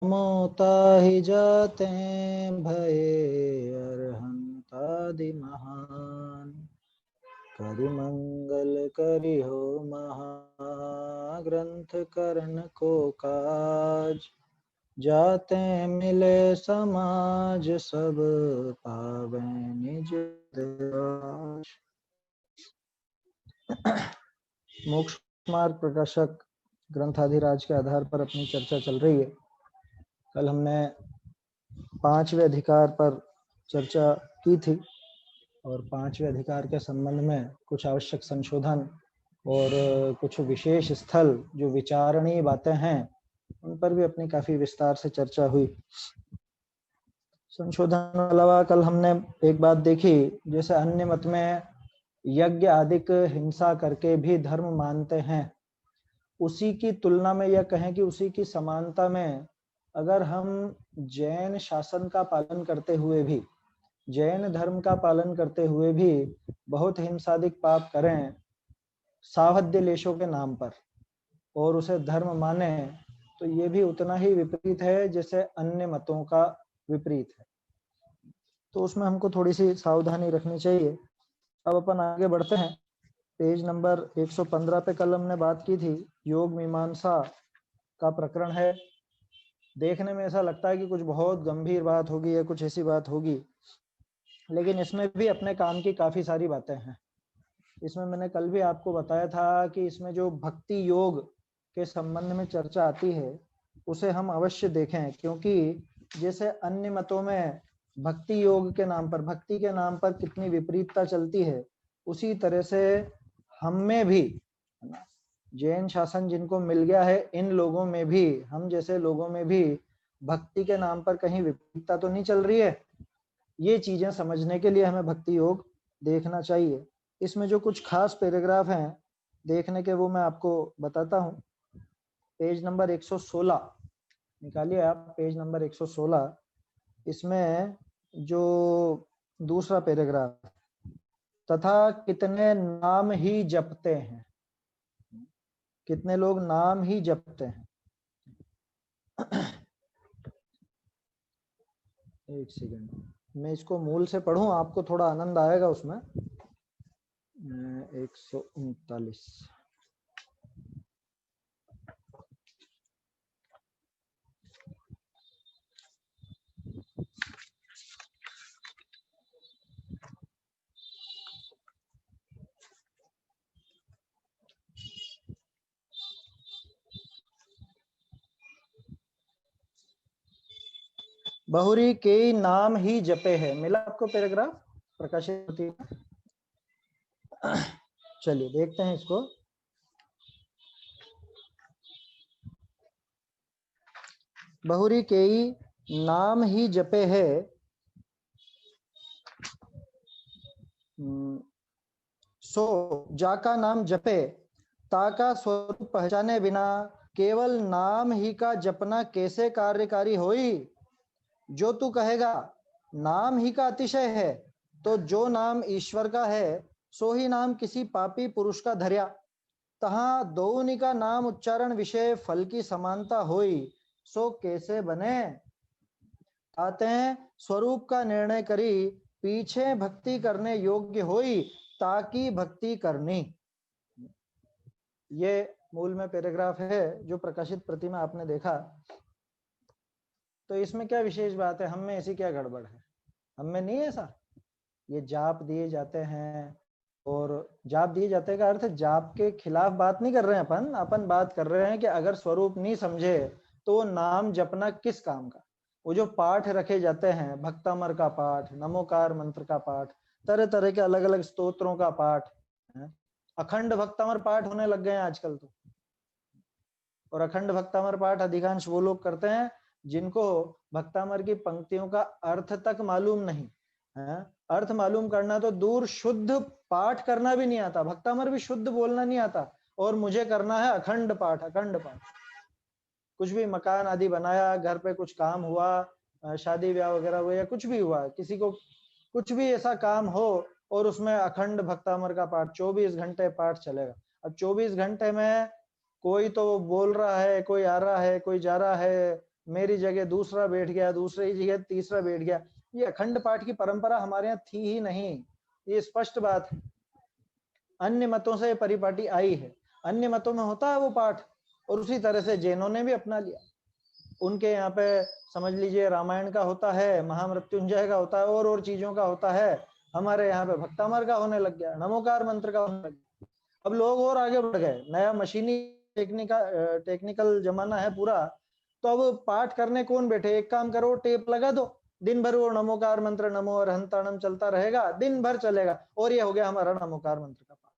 मोता ही जाते भये अरहंतादि महान। करि मंगल करि हो महाग्रंथ करण को काज। जाते मिले समाज सब पावे निज राज। मोक्ष मार्ग प्रकाशक ग्रंथाधिराज के आधार पर अपनी चर्चा चल रही है। कल हमने 5वें अधिकार पर चर्चा की थी और 5वें अधिकार के संबंध में कुछ आवश्यक संशोधन और कुछ विशेष स्थल जो विचारणीय बातें हैं उन पर भी अपनी काफी विस्तार से चर्चा हुई। संशोधन के अलावा कल हमने एक बात देखी, जैसे अन्य मत में यज्ञ आदिक हिंसा करके भी धर्म मानते हैं, उसी की तुलना में यह कहें कि उसी की समानता में अगर हम जैन शासन का पालन करते हुए भी, जैन धर्म का पालन करते हुए भी बहुत हिंसादिक पाप करें सावध्य लेशों के नाम पर और उसे धर्म माने, तो ये भी उतना ही विपरीत है जैसे अन्य मतों का विपरीत है। तो उसमें हमको थोड़ी सी सावधानी रखनी चाहिए। अब अपन आगे बढ़ते हैं। पेज नंबर 115 पे कल हमने बात की थी, योग मीमांसा का प्रकरण है। देखने में ऐसा लगता है कि कुछ बहुत गंभीर बात होगी या कुछ ऐसी बात होगी, लेकिन इसमें भी अपने काम की काफी सारी बातें हैं। इसमें मैंने कल भी आपको बताया था कि इसमें जो भक्ति योग के संबंध में चर्चा आती है उसे हम अवश्य देखें, क्योंकि जैसे अन्य मतों में भक्ति योग के नाम पर, भक्ति के नाम पर कितनी विपरीतता चलती है, उसी तरह से हम में भी जैन शासन जिनको मिल गया है, इन लोगों में भी, हम जैसे लोगों में भी भक्ति के नाम पर कहीं विपरीतता तो नहीं चल रही है। ये चीजें समझने के लिए हमें भक्ति योग देखना चाहिए। इसमें जो कुछ खास पैराग्राफ हैं देखने के, वो मैं आपको बताता हूँ। पेज नंबर 116 निकालिए आप, पेज नंबर 116। इसमें जो दूसरा पैराग्राफ, तथा कितने नाम ही जपते हैं, कितने लोग नाम ही जपते हैं। एक सेकंड, मैं इसको मूल से पढ़ूं, आपको थोड़ा आनंद आएगा उसमें। 139 बहुरी के नाम ही जपे है। मिला आपको पैराग्राफ प्रकाशित? चलिए देखते हैं इसको। बहुरी के नाम ही जपे है, सो जाका नाम जपे, ताका स्वरूप पहचाने बिना केवल नाम ही का जपना कैसे कार्यकारी होई। जो तू कहेगा नाम ही का अतिशय है, तो जो नाम ईश्वर का है सो ही नाम किसी पापी पुरुष का धर्या। तहाँ दोनी का नाम उच्चारण विषय फल की समानता होई, सो कैसे बने। आते हैं स्वरूप का निर्णय करी, पीछे भक्ति करने योग्य होई, ताकि भक्ति करनी। ये मूल में पैराग्राफ है जो प्रकाशित प्रति में आपने देखा। तो इसमें क्या विशेष बात है, हम में ऐसी क्या गड़बड़ है? हम में नहीं है ऐसा। ये जाप दिए जाते हैं, और जाप दिए जाते का अर्थ जाप के खिलाफ बात नहीं कर रहे हैं अपन बात कर रहे हैं कि अगर स्वरूप नहीं समझे तो नाम जपना किस काम का। वो जो पाठ रखे जाते हैं, भक्तामर का पाठ, नमोकार मंत्र का पाठ, तरह तरह के अलग अलग स्तोत्रों का पाठ, अखंड भक्तामर पाठ होने लग गए हैं आजकल तो। और अखंड भक्तामर पाठ अधिकांश वो लोग करते हैं जिनको भक्तामर की पंक्तियों का अर्थ तक मालूम नहीं है। अर्थ मालूम करना तो दूर, शुद्ध पाठ करना भी नहीं आता, भक्तामर भी शुद्ध बोलना नहीं आता, और मुझे करना है अखंड पाठ। अखंड पाठ, कुछ भी मकान आदि बनाया, घर पे कुछ काम हुआ, शादी ब्याह वगैरह हुआ, या कुछ भी हुआ, किसी को कुछ भी ऐसा काम हो और उसमें अखंड भक्तामर का पाठ 24 घंटे पाठ चलेगा। अब 24 घंटे में कोई तो बोल रहा है, कोई आ रहा है, कोई जा रहा है, मेरी जगह दूसरा बैठ गया, दूसरी जगह तीसरा बैठ गया। ये अखंड पाठ की परंपरा हमारे यहाँ थी ही नहीं, ये स्पष्ट बात है। अन्य मतों से परिपाटी आई है, अन्य मतों में होता है वो पाठ, और उसी तरह से जैनों ने भी अपना लिया। उनके यहाँ पे समझ लीजिए रामायण का होता है, महामृत्युंजय का होता है, और चीजों का होता है। हमारे यहाँ पे भक्तामर का होने लग गया, नमोकार मंत्र का होने लग गया। अब लोग और आगे बढ़ गए, नया मशीनी टेक्निकल जमाना है पूरा। तो अब पाठ करने कौन बैठे, एक काम करो, टेप लगा दो, दिन भर वो नमोकार मंत्र नमो अरहंताणम चलता रहेगा, दिन भर चलेगा, और ये हो गया हमारा नमोकार मंत्र का पाठ।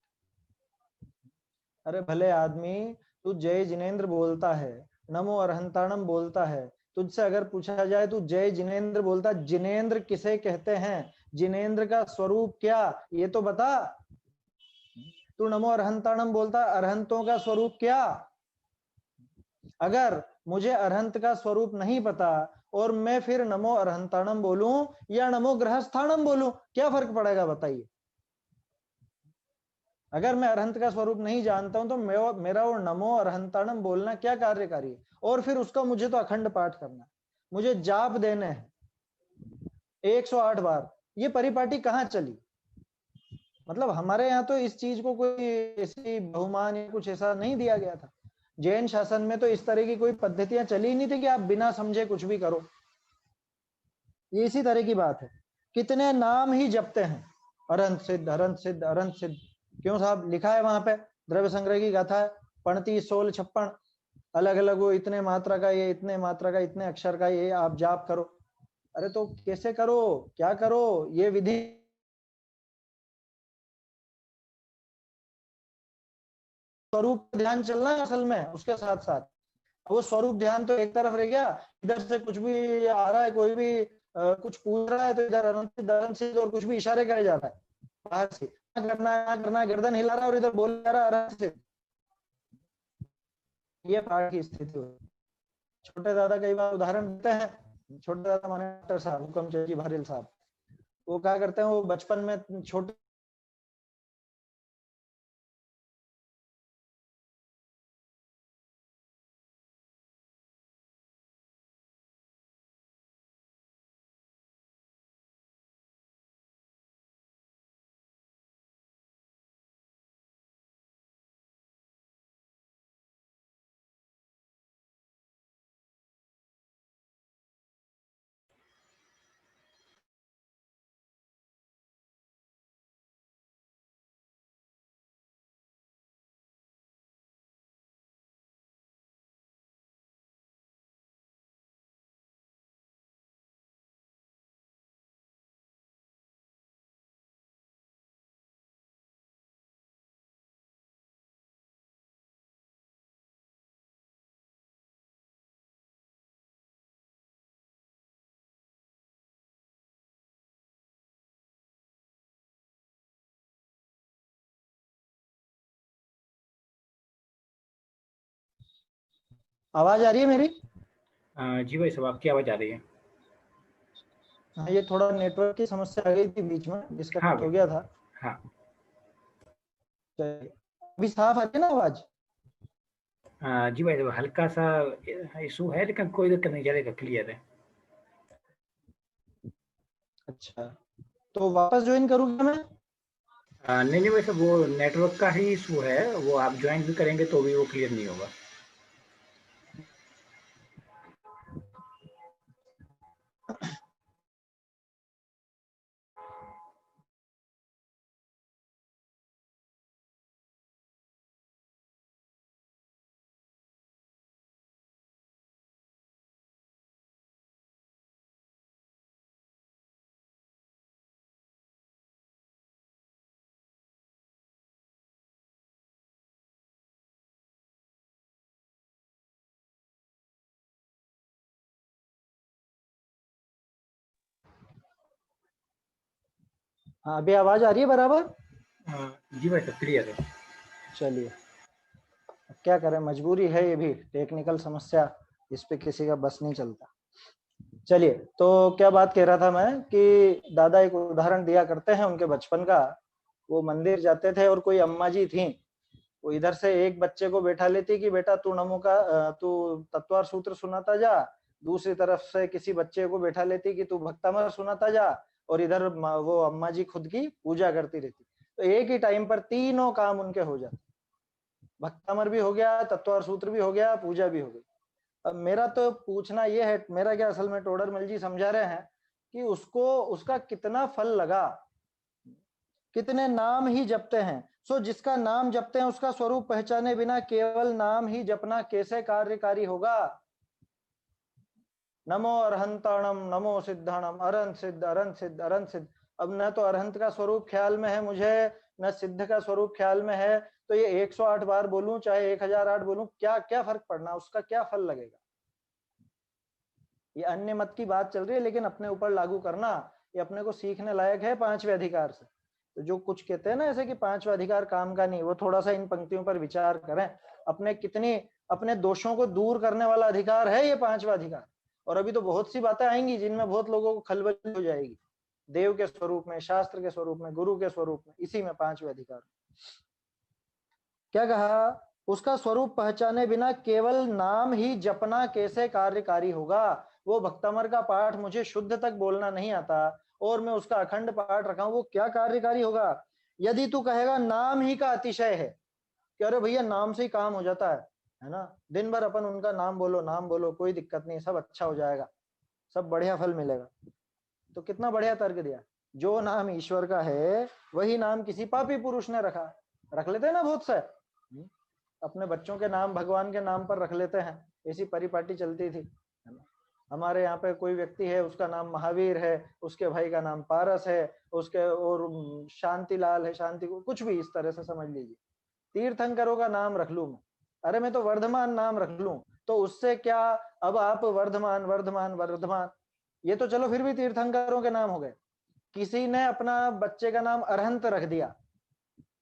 अरे भले आदमी, तू जय जिनेन्द्र बोलता है, नमो अरहंताणम बोलता है, तुझसे अगर पूछा जाए तू जय जिनेन्द्र बोलता, जिनेन्द्र किसे कहते हैं, जिनेन्द्र का स्वरूप क्या, ये तो बता। तू नमो अरहंताणम बोलता, अरहंतों का स्वरूप क्या? अगर मुझे अरहंत का स्वरूप नहीं पता और मैं फिर नमो अरहंताणम बोलूं या नमो ग्रहस्थाणम बोलूं, क्या फर्क पड़ेगा बताइए? अगर मैं अरहंत का स्वरूप नहीं जानता हूं तो मेरा वो नमो अरहंताणम बोलना क्या कार्यकारी है? और फिर उसका मुझे तो अखंड पाठ करना है, मुझे जाप देने हैं 108 बार। ये परिपाटी कहाँ चली? मतलब हमारे यहाँ तो इस चीज को कोई ऐसी बहुमान या कुछ ऐसा नहीं दिया गया था। जैन शासन में तो इस तरह की कोई पद्धतियां चली ही नहीं थी कि आप बिना समझे कुछ भी करो। ये इसी तरह की बात है। कितने नाम ही जपते हैं, अरंत सिद्ध अरंत सिद्ध अरंत सिद्ध। क्यों साहब, लिखा है वहां पे, द्रव्य संग्रह की गाथा है, पणती 1656, अलग अलग वो इतने मात्रा का, ये इतने मात्रा का, इतने अक्षर का, ये आप जाप करो। अरे तो कैसे करो, क्या करो, ये विधि स्वरूप ध्यान चलना है असल में उसके साथ साथ। वो स्वरूप ध्यान तो एक तरफ रह गया, इधर से कुछ भी आ रहा है, कोई भी कुछ पूछ रहा है तो इधर अनंत से और कुछ भी इशारे करे जा रहा है बाहर से, करना है, गर्दन हिला रहा है और इधर बोल जा रहा है अरहंत से। ये पाठ की स्थिति हो। छोटे दादा कई बार उदाहरण देते हैं, छोटे दादा माने डॉक्टर साहब हुक्म चंद जी भारेल साहब, वो क्या करते हैं, वो बचपन में छोटे आवाज आ रही है मेरी? जी भाई साहब, आपकी आवाज आ रही है। हाँ, ये थोड़ा नेटवर्क की समस्या आ गई थी बीच में, हाँ डिस्कनेक्ट हो भाई। गया था। हाँ। अभी साफ आ रही है ना आवाज? जी भाई साहब, हल्का सा इशू है लेकिन कोई दिक्कत नहीं, चलेगा, क्लियर है। अच्छा, तो वापस ज्वाइन करूँ क्या मैं? नहीं नहीं भाई साहब, वो नेटवर्क का ही इशू है, वो आप ज्वाइन भी करेंगे तो भी वो क्लियर नहीं होगा। हाँ, अभी आवाज आ रही है बराबर? जी भाई साहब, क्लियर है। चलिए, क्या करें, मजबूरी है, ये भी टेक्निकल समस्या, इस पे किसी का बस नहीं चलता। चलिए, तो क्या बात कह रहा था मैं कि दादा एक उदाहरण दिया करते हैं उनके बचपन का। वो मंदिर जाते थे और कोई अम्मा जी थी, वो इधर से एक बच्चे को बैठा लेती कि बेटा तू तू तत्वार सूत्र सुनाता जा, दूसरी तरफ से किसी बच्चे को बैठा लेती कि तू भक्तमर सुनाता जा, और इधर वो अम्मा जी खुद की पूजा करती रहती। तो एक ही टाइम पर तीनों काम उनके हो जाते, भक्तमर भी हो गया, तत्व सूत्र भी हो गया, पूजा भी हो गई। अब मेरा तो पूछना ये है, मेरा क्या, असल में टोडरमल जी समझा रहे हैं कि उसको उसका कितना फल लगा, कितने नाम ही जपते हैं। सो जिसका नाम जपते हैं उसका स्वरूप पहचाने बिना केवल नाम ही जपना कैसे कार्यकारी होगा। नमो अरहंताणम, नमो सिद्धाणम, अरहंत सिद्ध, अरहंत सिद्ध, अरहंत सिद्ध। अब न तो अरहंत का स्वरूप ख्याल में है मुझे, न सिद्ध का स्वरूप ख्याल में है, तो ये 108 बार बोलूं चाहे 1008 बोलूं, क्या क्या फर्क पड़ना, उसका क्या फल लगेगा। ये अन्य मत की बात चल रही है, लेकिन अपने ऊपर लागू करना ये अपने को सीखने लायक है पांचवें अधिकार से। तो जो कुछ कहते हैं ना ऐसे कि पांचवा अधिकार काम का नहीं, वो थोड़ा सा इन पंक्तियों पर विचार करें। अपने दोषों को दूर करने वाला अधिकार है ये पांचवा अधिकार। और अभी तो बहुत सी बातें आएंगी जिनमें बहुत लोगों को खलबली हो जाएगी, देव के स्वरूप में, शास्त्र के स्वरूप में, गुरु के स्वरूप में, इसी में पांचवें अधिकार। क्या कहा, उसका स्वरूप पहचाने बिना केवल नाम ही जपना कैसे कार्यकारी होगा। वो भक्तमर का पाठ मुझे शुद्ध तक बोलना नहीं आता और मैं उसका अखंड पाठ रखा हूं, वो क्या कार्यकारी होगा। यदि तू कहेगा नाम ही का अतिशय है कि अरे भैया नाम से ही काम हो जाता है ना, दिन भर अपन उनका नाम बोलो, कोई दिक्कत नहीं, सब अच्छा हो जाएगा, सब बढ़िया फल मिलेगा, तो कितना बढ़िया तर्क दिया। जो नाम ईश्वर का है वही नाम किसी पापी पुरुष ने रख लेते हैं ना बहुत से, अपने बच्चों के नाम भगवान के नाम पर रख लेते हैं, ऐसी परिपाटी चलती थी। हमारे यहाँ पे कोई व्यक्ति है, उसका नाम महावीर है, उसके भाई का नाम पारस है, उसके और शांतिलाल है, शांति कुछ भी इस तरह से समझ लीजिए। तीर्थंकरों का नाम रख लूं मैं, अरे मैं तो वर्धमान नाम रख लूं, तो उससे क्या, अब आप वर्धमान वर्धमान वर्धमान, ये तो चलो फिर भी तीर्थंकरों के नाम हो गए। किसी ने अपना बच्चे का नाम अरहंत रख दिया,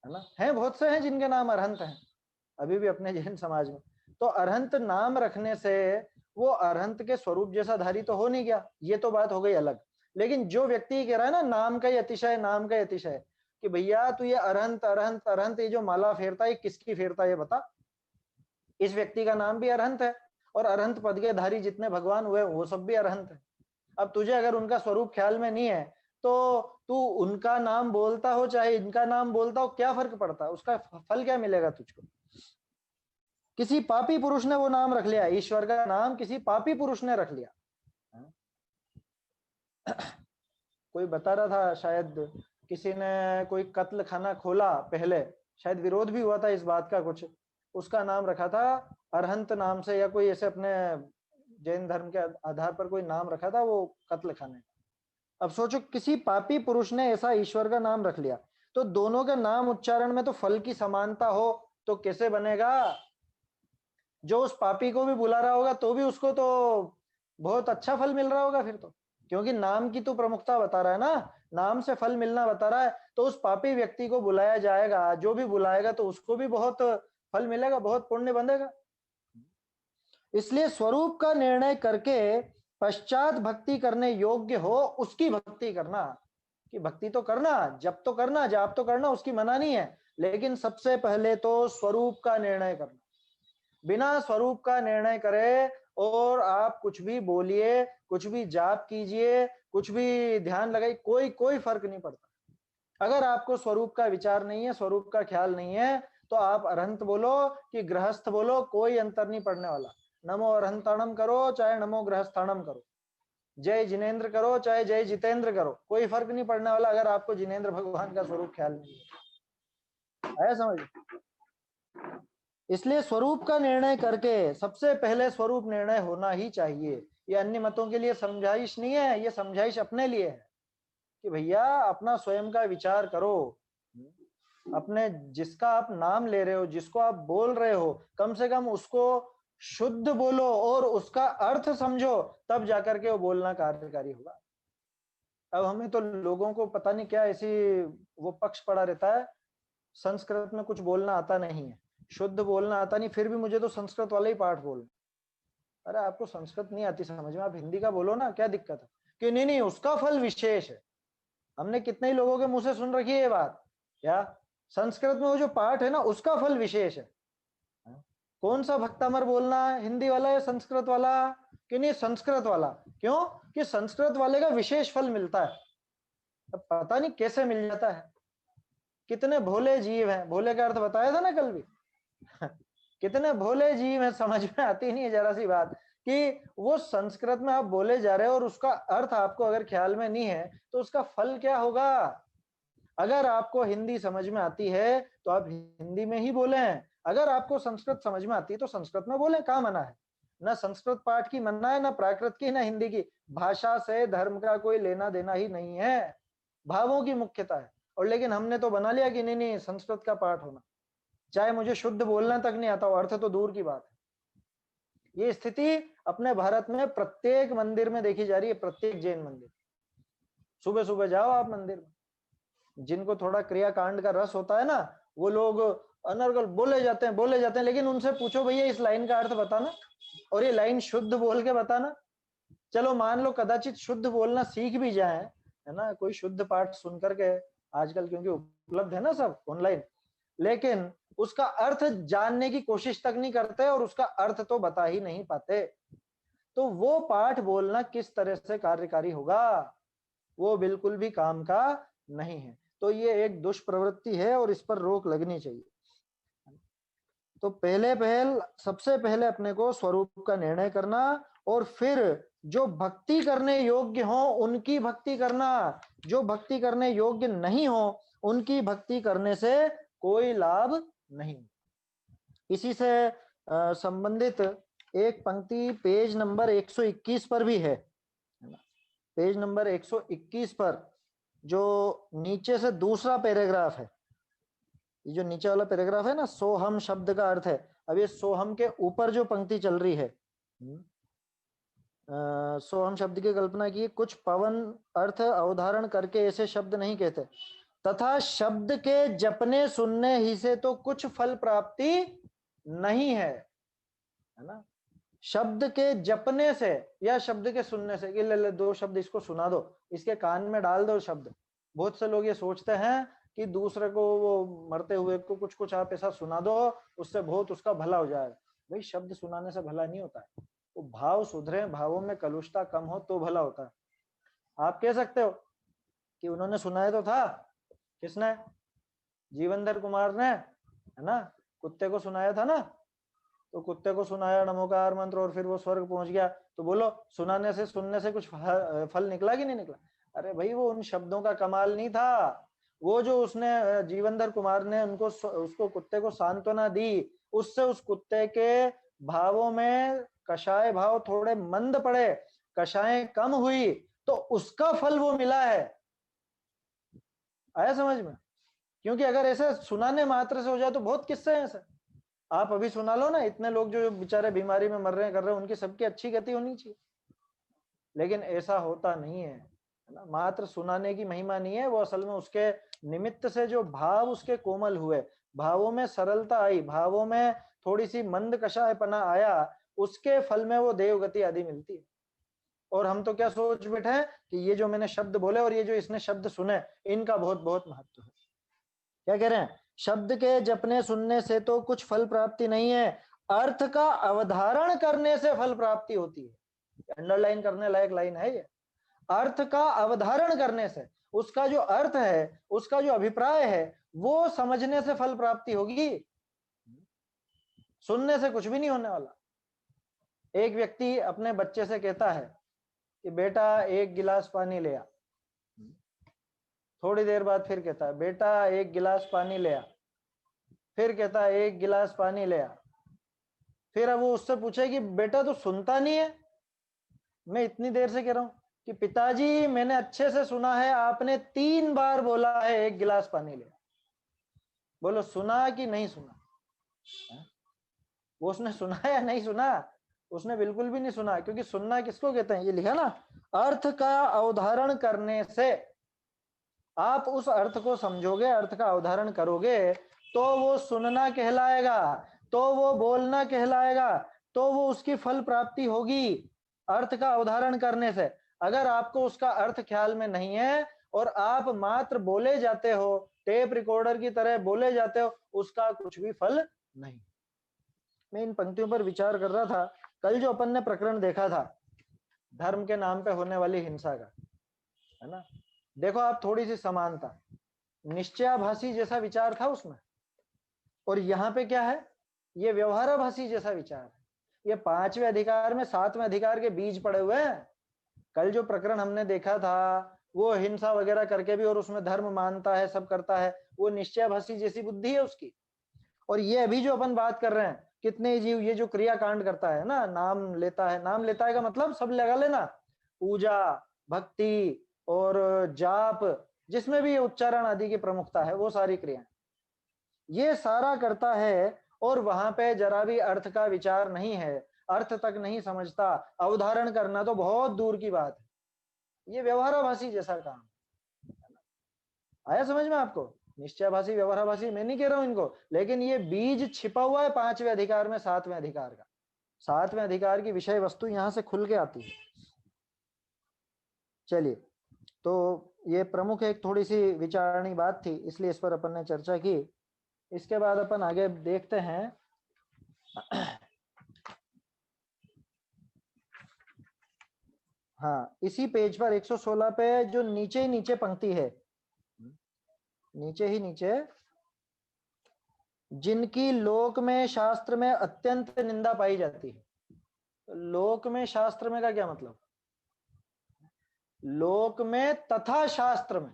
है ना, है बहुत से हैं जिनके नाम अरहंत हैं अभी भी अपने जैन समाज में। तो अरहंत नाम रखने से वो अरहंत के स्वरूप जैसा धारी तो हो नहीं गया, ये तो बात हो गई अलग। लेकिन जो व्यक्ति कह रहा है ना नाम का ही अतिशय, नाम का ही अतिशय, कि भैया तू ये अरहंत अरहंत अरहंत, ये जो माला फेरता है किसकी फेरता है ये बता। इस व्यक्ति का नाम भी अरहंत है और अरहंत पद के धारी जितने भगवान हुए वो सब भी अरहंत है। अब तुझे अगर उनका स्वरूप ख्याल में नहीं है तो तू उनका नाम बोलता हो चाहे इनका नाम बोलता हो, क्या फर्क पड़ता है, उसका फल क्या मिलेगा तुझको। किसी पापी पुरुष ने वो नाम रख लिया, ईश्वर का नाम किसी पापी पुरुष ने रख लिया। कोई बता रहा था शायद किसी ने कोई कत्ल खाना खोला पहले, शायद विरोध भी हुआ था इस बात का कुछ, उसका नाम रखा था अरहंत नाम से, या कोई ऐसे अपने जैन धर्म के आधार पर कोई नाम रखा था वो कत्ल खाने। अब सोचो किसी पापी पुरुष ने ऐसा ईश्वर का नाम रख लिया, तो दोनों के नाम उच्चारण में तो फल की समानता हो तो कैसे बनेगा। जो उस पापी को भी बुला रहा होगा तो भी उसको तो बहुत अच्छा फल मिल रहा होगा फिर तो, क्योंकि नाम की तो प्रमुखता बता रहा है ना, नाम से फल मिलना बता रहा है, तो उस पापी व्यक्ति को बुलाया जाएगा, जो भी बुलाएगा तो उसको भी बहुत फल मिलेगा, बहुत पुण्य बंधेगा। इसलिए स्वरूप का निर्णय करके पश्चात भक्ति करने योग्य हो उसकी भक्ति करना, कि भक्ति तो करना, जप तो करना, जाप तो करना, उसकी मना नहीं है, लेकिन सबसे पहले तो स्वरूप का निर्णय करना। बिना स्वरूप का निर्णय करे और आप कुछ भी बोलिए, कुछ भी जाप कीजिए, कुछ भी ध्यान लगाइए, कोई फर्क नहीं पड़ता। अगर आपको स्वरूप का विचार नहीं है, स्वरूप का ख्याल नहीं है, तो आप अरहंत बोलो कि गृहस्थ बोलो, कोई अंतर नहीं पड़ने वाला। नमो अरहंताणम करो चाहे नमो गृहस्थाणम करो, जय जिनेन्द्र करो चाहे जय जितेंद्र करो, कोई फर्क नहीं पड़ने वाला अगर आपको जिनेन्द्र भगवान का स्वरूप ख्याल नहीं है, समझ। इसलिए स्वरूप का निर्णय करके सबसे पहले स्वरूप निर्णय होना ही चाहिए। ये अन्य मतों के लिए समझाइश नहीं है, ये समझाइश अपने लिए है कि भैया अपना स्वयं का विचार करो, अपने जिसका आप नाम ले रहे हो, जिसको आप बोल रहे हो, कम से कम उसको शुद्ध बोलो और उसका अर्थ समझो, तब जाकर के वो बोलना कार्यकारी होगा। अब हमें तो लोगों को पता नहीं क्या ऐसी वो पक्ष पड़ा रहता है, संस्कृत में कुछ बोलना आता नहीं है, शुद्ध बोलना आता नहीं, फिर भी मुझे तो संस्कृत वाला ही पाठ बोलना। अरे आपको संस्कृत नहीं आती समझ में, आप हिंदी का बोलो ना, क्या दिक्कत है। कि नहीं उसका फल विशेष है। हमने कितने ही लोगों के मुंह से सुन रखी है ये बात, क्या संस्कृत में वो जो पाठ है ना उसका फल विशेष है। कौन सा भक्तामर बोलना है, हिंदी वाला या संस्कृत वाला? कि नहीं, संस्कृत वाला। क्यों? कि संस्कृत वाले का विशेष फल मिलता है। अब पता नहीं कैसे मिल जाता है। कितने भोले जीव हैं, भोले का अर्थ बताया था ना कल भी। कितने भोले जीव हैं, समझ में आती नहीं है जरा सी बात कि वो संस्कृत में आप बोले जा रहे हो और उसका अर्थ आपको अगर ख्याल में नहीं है तो उसका फल क्या होगा। अगर आपको हिंदी समझ में आती है तो आप हिंदी में ही बोलें, अगर आपको संस्कृत समझ में आती है तो संस्कृत में बोलें। कहाँ मना है? ना संस्कृत पाठ की मना है, ना प्राकृत की, ना हिंदी की। भाषा से धर्म का कोई लेना देना ही नहीं है, भावों की मुख्यता है। और लेकिन हमने तो बना लिया कि नहीं नहीं संस्कृत का पाठ होना, चाहे मुझे शुद्ध बोलना तक नहीं आता हो, अर्थ तो दूर की बात है। ये स्थिति अपने भारत में प्रत्येक मंदिर में देखी जा रही है, प्रत्येक जैन मंदिर। सुबह सुबह जाओ आप मंदिर में, जिनको थोड़ा क्रियाकांड का रस होता है ना, वो लोग अनर्गल बोले जाते हैं, लेकिन उनसे पूछो भैया इस लाइन का अर्थ बताना, और ये लाइन शुद्ध बोल के बताना। चलो मान लो कदाचित शुद्ध बोलना सीख भी जाए, है ना, कोई शुद्ध पाठ सुन करके, आजकल क्योंकि उपलब्ध है ना सब ऑनलाइन, लेकिन उसका अर्थ जानने की कोशिश तक नहीं करते और उसका अर्थ तो बता ही नहीं पाते, तो वो पाठ बोलना किस तरह से कार्यकारी होगा? वो बिल्कुल भी काम का नहीं है। तो ये एक दुष्प्रवृत्ति है और इस पर रोक लगनी चाहिए। तो सबसे पहले अपने को स्वरूप का निर्णय करना, और फिर जो भक्ति करने योग्य हो उनकी भक्ति करना, जो भक्ति करने योग्य नहीं हो उनकी भक्ति करने से कोई लाभ नहीं। इसी से संबंधित एक पंक्ति पेज नंबर 121 पर भी है ना, पेज नंबर 121 पर जो नीचे से दूसरा पैराग्राफ है, ये जो नीचे वाला पैराग्राफ है ना, सोहम शब्द का अर्थ है। अब ये सोहम के ऊपर जो पंक्ति चल रही है, सोहम शब्द की कल्पना की, कुछ पवन अर्थ अवधारण करके ऐसे शब्द नहीं कहते, तथा शब्द के जपने सुनने ही से तो कुछ फल प्राप्ति नहीं है ना। शब्द के जपने से या शब्द के सुनने से, कि ले दो शब्द इसको सुना दो, इसके कान में डाल दो शब्द। बहुत से लोग ये सोचते हैं कि दूसरे को, वो मरते हुए को कुछ कुछ आप ऐसा सुना दो, उससे बहुत उसका भला हो जाएगा। भाई शब्द सुनाने से भला नहीं होता है, वो भाव सुधरे, भावों में कलुषता कम हो तो भला होता है। आप कह सकते हो कि उन्होंने सुनाया तो था, किसने? जीवनधर कुमार ने, है ना, कुत्ते को सुनाया था ना, तो कुत्ते को सुनाया नमोकार मंत्र और फिर वो स्वर्ग पहुंच गया। तो बोलो सुनाने से सुनने से कुछ फल निकला कि नहीं निकला? अरे भाई वो उन शब्दों का कमाल नहीं था, वो जो उसने जीवनधर कुमार ने उसको कुत्ते को सांत्वना दी, उससे उस कुत्ते के भावों में कषाय भाव थोड़े मंद पड़े, कषाय कम हुई, तो उसका फल वो मिला है। आया समझ में? क्योंकि अगर ऐसे सुनाने मात्र से हो जाए तो बहुत किस्से हैं ऐसे, आप अभी सुना लो ना, इतने लोग जो बेचारे बीमारी में मर रहे हैं, कर रहे हैं, उनकी सबकी अच्छी गति होनी चाहिए, लेकिन ऐसा होता नहीं है ना। मात्र सुनाने की महिमा नहीं है, वो असल में उसके निमित्त से जो भाव उसके कोमल हुए, भावों में सरलता आई, भावों में थोड़ी सी मंद कषायपना आया, उसके फल में वो देव गति आदि मिलती है। और हम तो क्या सोच बैठे हैं कि ये जो मैंने शब्द बोले और ये जो इसने शब्द सुने, इनका बहुत बहुत महत्व है। क्या कह रहे हैं? शब्द के जपने सुनने से तो कुछ फल प्राप्ति नहीं है, अर्थ का अवधारण करने से फल प्राप्ति होती है। अंडरलाइन करने लायक लाइन है ये। अर्थ का अवधारण करने से, उसका जो अर्थ है, उसका जो अभिप्राय है, वो समझने से फल प्राप्ति होगी, सुनने से कुछ भी नहीं होने वाला। एक व्यक्ति अपने बच्चे से कहता है कि बेटा 1 गिलास पानी ले आ, थोड़ी देर बाद फिर कहता है बेटा 1 गिलास पानी ले आ, फिर कहता है 1 गिलास पानी ले आ। फिर अब वो उससे पूछे कि बेटा तो सुनता नहीं है, मैं इतनी देर से कह रहा हूं कि पिताजी मैंने अच्छे से सुना है, आपने 3 बार बोला है 1 गिलास पानी ले आ। बोलो सुना कि नहीं सुना? वो उसने सुना या नहीं सुना? उसने बिल्कुल भी नहीं सुना, क्योंकि सुनना किसको कहते हैं, ये लिखा ना, अर्थ का अवधारण करने से। आप उस अर्थ को समझोगे, अर्थ का अवधारण करोगे, तो वो सुनना कहलाएगा, तो वो बोलना कहलाएगा, तो वो उसकी फल प्राप्ति होगी अर्थ का अवधारण करने से। अगर आपको उसका अर्थ ख्याल में नहीं है और आप मात्र बोले जाते हो, टेप रिकॉर्डर की तरह बोले जाते हो, उसका कुछ भी फल नहीं। मैं इन पंक्तियों पर विचार कर रहा था। कल जो अपन ने प्रकरण देखा था धर्म के नाम पे होने वाली हिंसा का, है ना, देखो आप थोड़ी सी समानता, निश्चयाभासी जैसा विचार था उसमें, और यहाँ पे क्या है, ये व्यवहाराभासी जैसा विचार है। ये 5वें अधिकार में 7वें अधिकार के बीज पड़े हुए हैं। कल जो प्रकरण हमने देखा था वो हिंसा वगैरह करके भी और उसमें धर्म मानता है, सब करता है, वो निश्चयाभासी जैसी बुद्धि है उसकी। और ये अभी जो अपन बात कर रहे हैं, कितने जीव ये जो क्रिया कांड करता है ना, नाम लेता है, नाम लेता है का मतलब सब लगा लेना, पूजा, भक्ति और जाप, जिसमें भी उच्चारण आदि की प्रमुखता है, वो सारी क्रिया ये सारा करता है, और वहां पे जरा भी अर्थ का विचार नहीं है, अर्थ तक नहीं समझता, अवधारण करना तो बहुत दूर की बात है। ये व्यवहाराभासी जैसा काम। आया समझ में आपको? निश्चयाभासी व्यवहाराभासी मैं नहीं कह रहा हूं इनको, लेकिन ये बीज छिपा हुआ है 5वें अधिकार में 7वें अधिकार का। 7वें अधिकार की विषय वस्तु यहां से खुल के आती है। चलिए, तो ये प्रमुख एक थोड़ी सी विचारणी बात थी, इसलिए इस पर अपन ने चर्चा की। इसके बाद अपन आगे देखते हैं। हाँ, इसी पेज पर 116 पे जो नीचे ही नीचे पंक्ति है, नीचे ही नीचे, जिनकी लोक में शास्त्र में अत्यंत निंदा पाई जाती है। लोक में शास्त्र में का क्या मतलब? लोक में तथा शास्त्र में,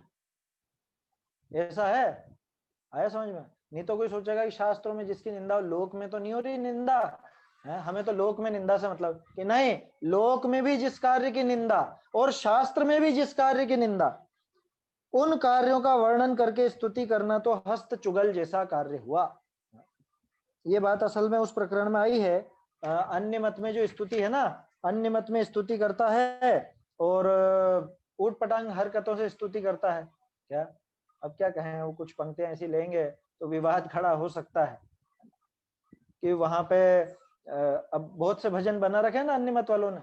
ऐसा है? आया समझ में? नहीं तो कोई सोचेगा कि शास्त्रों में जिसकी निंदा हो, लोक में तो नहीं हो रही निंदा है, हमें तो लोक में निंदा से मतलब कि नहीं, लोक में भी जिस कार्य की निंदा और शास्त्र में भी जिस कार्य की निंदा, उन कार्यों का वर्णन करके स्तुति करना तो हस्त चुगल जैसा कार्य हुआ। ये बात असल में उस प्रकरण में आई है। अन्य मत में जो स्तुति है ना, अन्य मत में स्तुति करता है और ऊट पटांग हरकतों से स्तुति करता है। क्या अब क्या कहें, वो कुछ पंक्तियां ऐसी लेंगे तो विवाद खड़ा हो सकता है कि वहां पे अब बहुत से भजन बना रखे ना अन्य मत वालों ने,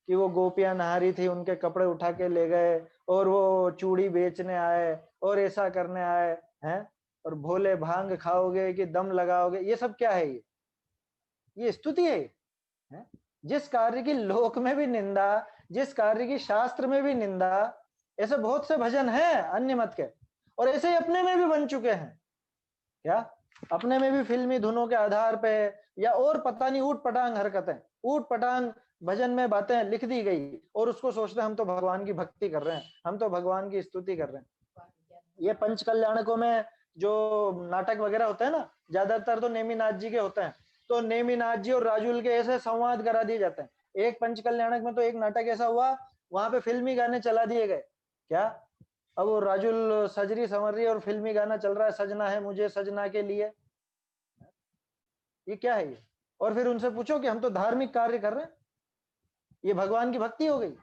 कि वो गोपियां नहा रही थी, उनके कपड़े उठा के ले गए और वो चूड़ी बेचने आए और ऐसा करने आए हैं, और भोले भांग खाओगे कि दम लगाओगे, ये सब क्या है? ये स्तुति है? जिस कार्य की लोक में भी निंदा, जिस कार्य की शास्त्र में भी निंदा, ऐसे बहुत से भजन हैं अन्य मत के, और ऐसे ही अपने में भी बन चुके हैं। क्या अपने में भी फिल्मी धुनों के आधार पे या और पता नहीं ऊट पटांग हरकतें, ऊट पटांग भजन में बातें लिख दी गई, और उसको सोचते हैं हम तो भगवान की भक्ति कर रहे हैं, हम तो भगवान की स्तुति कर रहे हैं। ये पंच कल्याणकों में जो नाटक वगैरह होते हैं ना, ज्यादातर तो नेमिनाथ जी के होते हैं, तो नेमिनाथ जी और राजुल के ऐसे संवाद करा दिए जाते हैं। एक पंच कल्याणक में तो एक नाटक ऐसा हुआ, वहां पे फिल्मी गाने चला दिए गए। क्या अब वो राजुल सजरी संवर रही है और फिल्मी गाना चल रहा है, सजना है मुझे सजना के लिए, ये क्या है ये? और फिर उनसे पूछो कि हम तो धार्मिक कार्य कर रहे हैं, ये भगवान की भक्ति हो गई,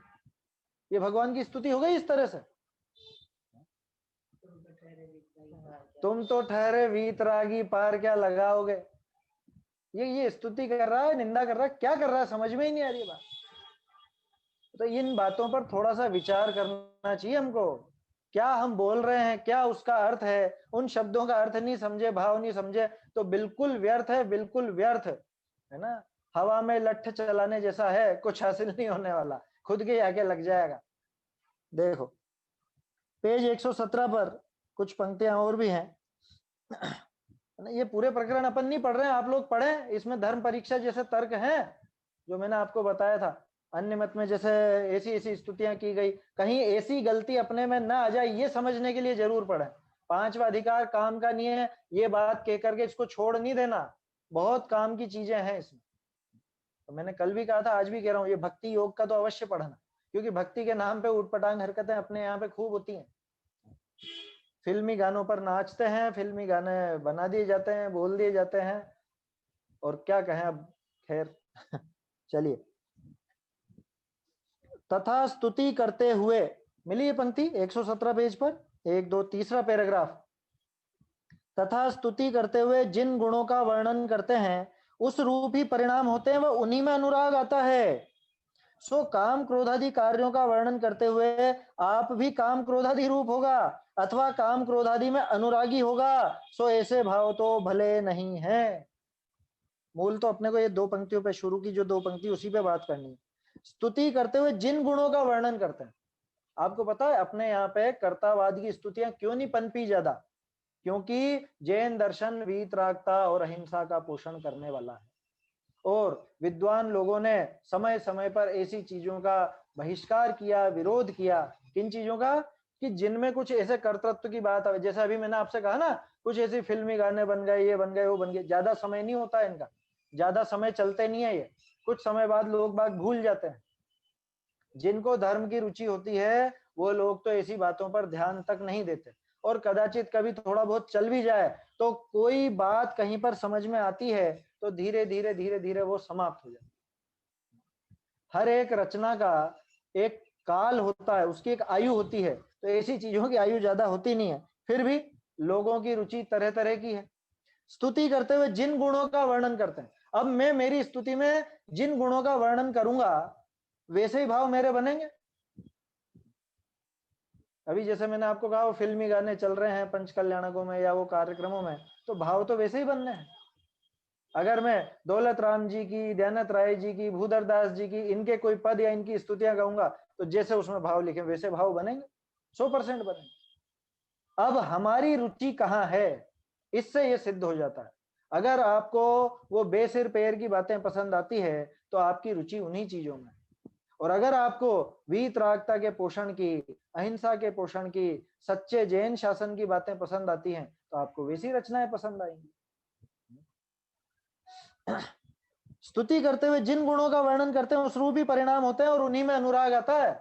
ये भगवान की स्तुति हो गई इस तरह से? तुम तो ठहरे वीतरागी पार क्या लगाओगे, ये स्तुति कर रहा है, निंदा कर रहा है, क्या कर रहा है, समझ में ही नहीं आ रही बात। तो इन बातों पर थोड़ा सा विचार करना चाहिए हमको, क्या हम बोल रहे हैं, क्या उसका अर्थ है। उन शब्दों का अर्थ नहीं समझे, भाव नहीं समझे तो बिल्कुल व्यर्थ है, बिल्कुल व्यर्थ है ना। हवा में लठ चलाने जैसा है, कुछ हासिल नहीं होने वाला, खुद के आके लग जाएगा। देखो पेज 117 पर कुछ पंक्तियां और भी हैं। ये पूरे प्रकरण अपन नहीं पढ़ रहे हैं, आप लोग पढ़ें, इसमें धर्म परीक्षा जैसे तर्क हैं जो मैंने आपको बताया था। अन्य मत में जैसे ऐसी ऐसी स्तुतियां की गई, कहीं ऐसी गलती अपने में ना आ जाए, ये समझने के लिए जरूर पढ़ें। 5वां अधिकार काम का नहीं है, ये बात कह करके इसको छोड़ नहीं देना, बहुत काम की चीजें हैं इसमें। तो मैंने कल भी कहा था, आज भी कह रहा हूँ, ये भक्ति योग का तो अवश्य पढ़ना, क्योंकि भक्ति के नाम पे उठपटांग हरकतें अपने यहाँ पे खूब होती हैं। फिल्मी गानों पर नाचते हैं, फिल्मी गाने बना दिए जाते हैं, बोल दिए जाते हैं, और क्या कहें अब, खैर। चलिए, तथा स्तुति करते हुए, मिली ये पंक्ति 117 पेज पर, 1 2 तीसरा पैराग्राफ। तथा स्तुति करते हुए जिन गुणों का वर्णन करते हैं उस रूप ही परिणाम होते हैं, वह उन्हीं में अनुराग आता है। सो काम क्रोधादि कार्यों का वर्णन करते हुए आप भी काम क्रोधादि रूप होगा अथवा काम क्रोधादि में अनुरागी होगा, सो ऐसे भाव तो भले नहीं है। मूल तो अपने को ये 2 पंक्तियों पे शुरू की जो 2 पंक्ति उसी पे बात करनी है। स्तुति करते हुए जिन गुणों का वर्णन करते हैं, आपको पता है अपने यहाँ पे कर्तावाद की स्तुतियां क्यों नहीं पनपी ज्यादा? क्योंकि जैन दर्शन वीतरागता और अहिंसा का पोषण करने वाला है, और विद्वान लोगों ने समय समय पर ऐसी चीजों का बहिष्कार किया, विरोध किया। किन चीजों का? कि जिनमें कुछ ऐसे कर्तृत्व की बात है। जैसे अभी मैंने आपसे कहा ना, कुछ ऐसी फिल्मी गाने बन गए, ये बन गए, वो बन गए, ज्यादा समय नहीं होता है इनका, ज्यादा समय चलते नहीं है ये, कुछ समय बाद लोग बाग भूल जाते हैं। जिनको धर्म की रुचि होती है वो लोग तो ऐसी बातों पर ध्यान तक नहीं देते, और कदाचित कभी थोड़ा बहुत चल भी जाए तो कोई बात कहीं पर समझ में आती है तो धीरे धीरे धीरे धीरे वो समाप्त हो जाती है। हर एक रचना का एक काल होता है, उसकी एक आयु होती है, तो ऐसी चीजों की आयु ज्यादा होती नहीं है, फिर भी लोगों की रुचि तरह तरह की है। स्तुति करते हुए जिन गुणों का वर्णन करते हैं, अब मैं मेरी स्तुति में जिन गुणों का वर्णन करूंगा वैसे ही भाव मेरे बनेंगे। अभी जैसे मैंने आपको कहा वो फिल्मी गाने चल रहे हैं पंच कल्याणकों में या वो कार्यक्रमों में, तो भाव तो वैसे ही बनने हैं। अगर मैं दौलत राम जी की, दयानंद राय जी की, भूधर दास जी की, इनके कोई पद या इनकी स्तुतियां गाऊंगा तो जैसे उसमें भाव लिखे वैसे भाव बनेंगे, 100% बनेंगे। अब हमारी रुचि कहाँ है, इससे ये सिद्ध हो जाता है। अगर आपको वो बेसिर पैर की बातें पसंद आती है तो आपकी रुचि उन्हीं चीजों में, और अगर आपको वीतरागता के पोषण की, अहिंसा के पोषण की, सच्चे जैन शासन की बातें पसंद आती हैं तो आपको वैसी रचनाएं पसंद आएंगी। स्तुति करते हुए जिन गुणों का वर्णन करते हैं उस रूप ही परिणाम होते हैं और उन्हीं में अनुराग आता है।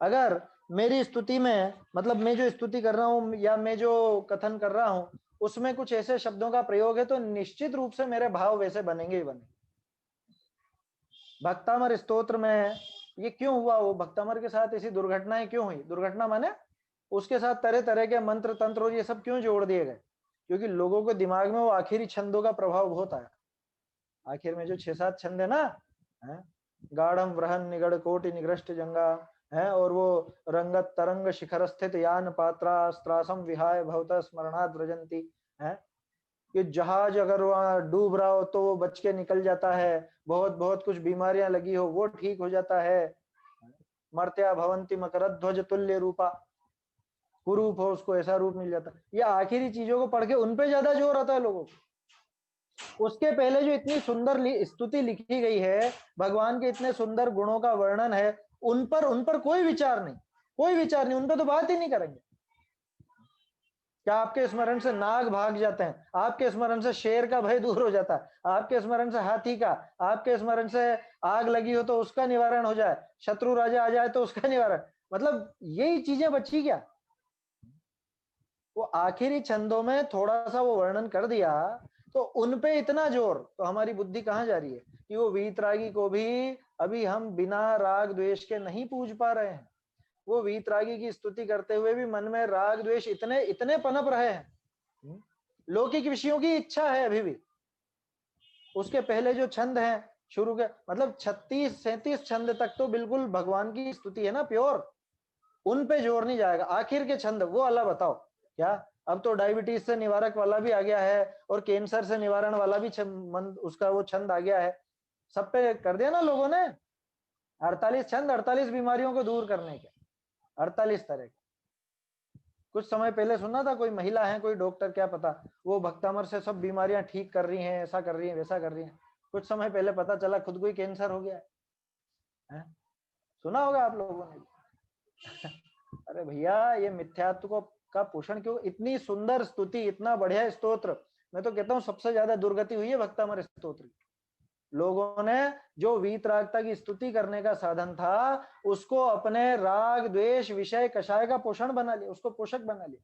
अगर मेरी स्तुति में, मतलब मैं जो स्तुति कर रहा हूं या मैं जो कथन कर रहा हूं उसमें कुछ ऐसे शब्दों का प्रयोग है तो निश्चित रूप से मेरे भाव वैसे बनेंगे ही बनेंगे। भक्तामर स्तोत्र में ये क्यों हुआ, वो भक्तामर के साथ ऐसी दुर्घटनाएं क्यों हुई? दुर्घटना माने उसके साथ तरह तरह के मंत्र तंत्र और ये सब क्यों जोड़ दिए गए? क्योंकि लोगों के दिमाग में वो आखिरी छंदों का प्रभाव बहुत आया। आखिर में जो 6-7 छंद है ना, है गाढ़म वृहन निगड़ कोटि निगृष्ट जंगा, है और वो रंगत तरंग शिखर स्थित यान पात्रा स्त्रासम विहाय भवत स्मरणात् व्रजंती, है कि जहाज अगर वहां डूब रहा हो तो वो बच के निकल जाता है, बहुत बहुत कुछ बीमारियां लगी हो वो ठीक हो जाता है, मर्त्या भवंती मकरध्वज तुल्य रूपा, कुरूप हो उसको ऐसा रूप मिल जाता है। ये आखिरी चीजों को पढ़ के उनपे ज्यादा जोर आता है लोगों को। उसके पहले जो इतनी सुंदर स्तुति लिखी गई है, भगवान के इतने सुंदर गुणों का वर्णन है, उन पर कोई विचार नहीं, कोई विचार नहीं, उन पर तो बात ही नहीं करेंगे। क्या आपके स्मरण से नाग भाग जाते हैं, आपके स्मरण से शेर का भय दूर हो जाता है, आपके स्मरण से हाथी का, आपके स्मरण से आग लगी हो तो उसका निवारण हो जाए, शत्रु राजा आ जाए तो उसका निवारण, मतलब यही चीजें बची क्या? वो आखिरी छंदों में थोड़ा सा वो वर्णन कर दिया तो उनपे इतना जोर, तो हमारी बुद्धि कहाँ जा रही है कि वो वीतरागी को भी अभी हम बिना राग द्वेष के नहीं पूज पा रहे हैं। वो वीतरागी की स्तुति करते हुए भी मन में राग द्वेष इतने इतने पनप रहे हैं, लौकिक विषयों की इच्छा है अभी भी। उसके पहले जो छंद हैं शुरू के, मतलब 36-37 छंद तक तो बिल्कुल भगवान की स्तुति है ना, प्योर, उन पे जोर नहीं जाएगा। आखिर के छंद वो अल्लाह बताओ क्या, अब तो डायबिटीज से निवारक वाला भी आ गया है और कैंसर से निवारण वाला भी उसका वो छंद आ गया है, सब पे कर दिया ना लोगों ने। 48 छंद 48 बीमारियों को दूर करने के, 48 तरह के। कुछ समय पहले सुना था कोई महिला है, कोई डॉक्टर, क्या पता वो भक्तामर से सब बीमारियां ठीक कर रही हैं, ऐसा कर रही हैं, वैसा कर रही हैं। कुछ समय पहले पता चला खुद को ही कैंसर हो गया है? सुना होगा आप लोगों ने। अरे भैया ये मिथ्यात्व को का पोषण क्यों? इतनी सुंदर स्तुति, इतना बढ़िया स्तोत्र, मैं तो कहता हूँ सबसे ज्यादा दुर्गति हुई है भक्तामर स्तोत्र की। लोगों ने जो वीतरागता की स्तुति करने का साधन था उसको अपने राग द्वेष विषय कषाय का पोषण बना लिया, उसको पोषक बना लिया।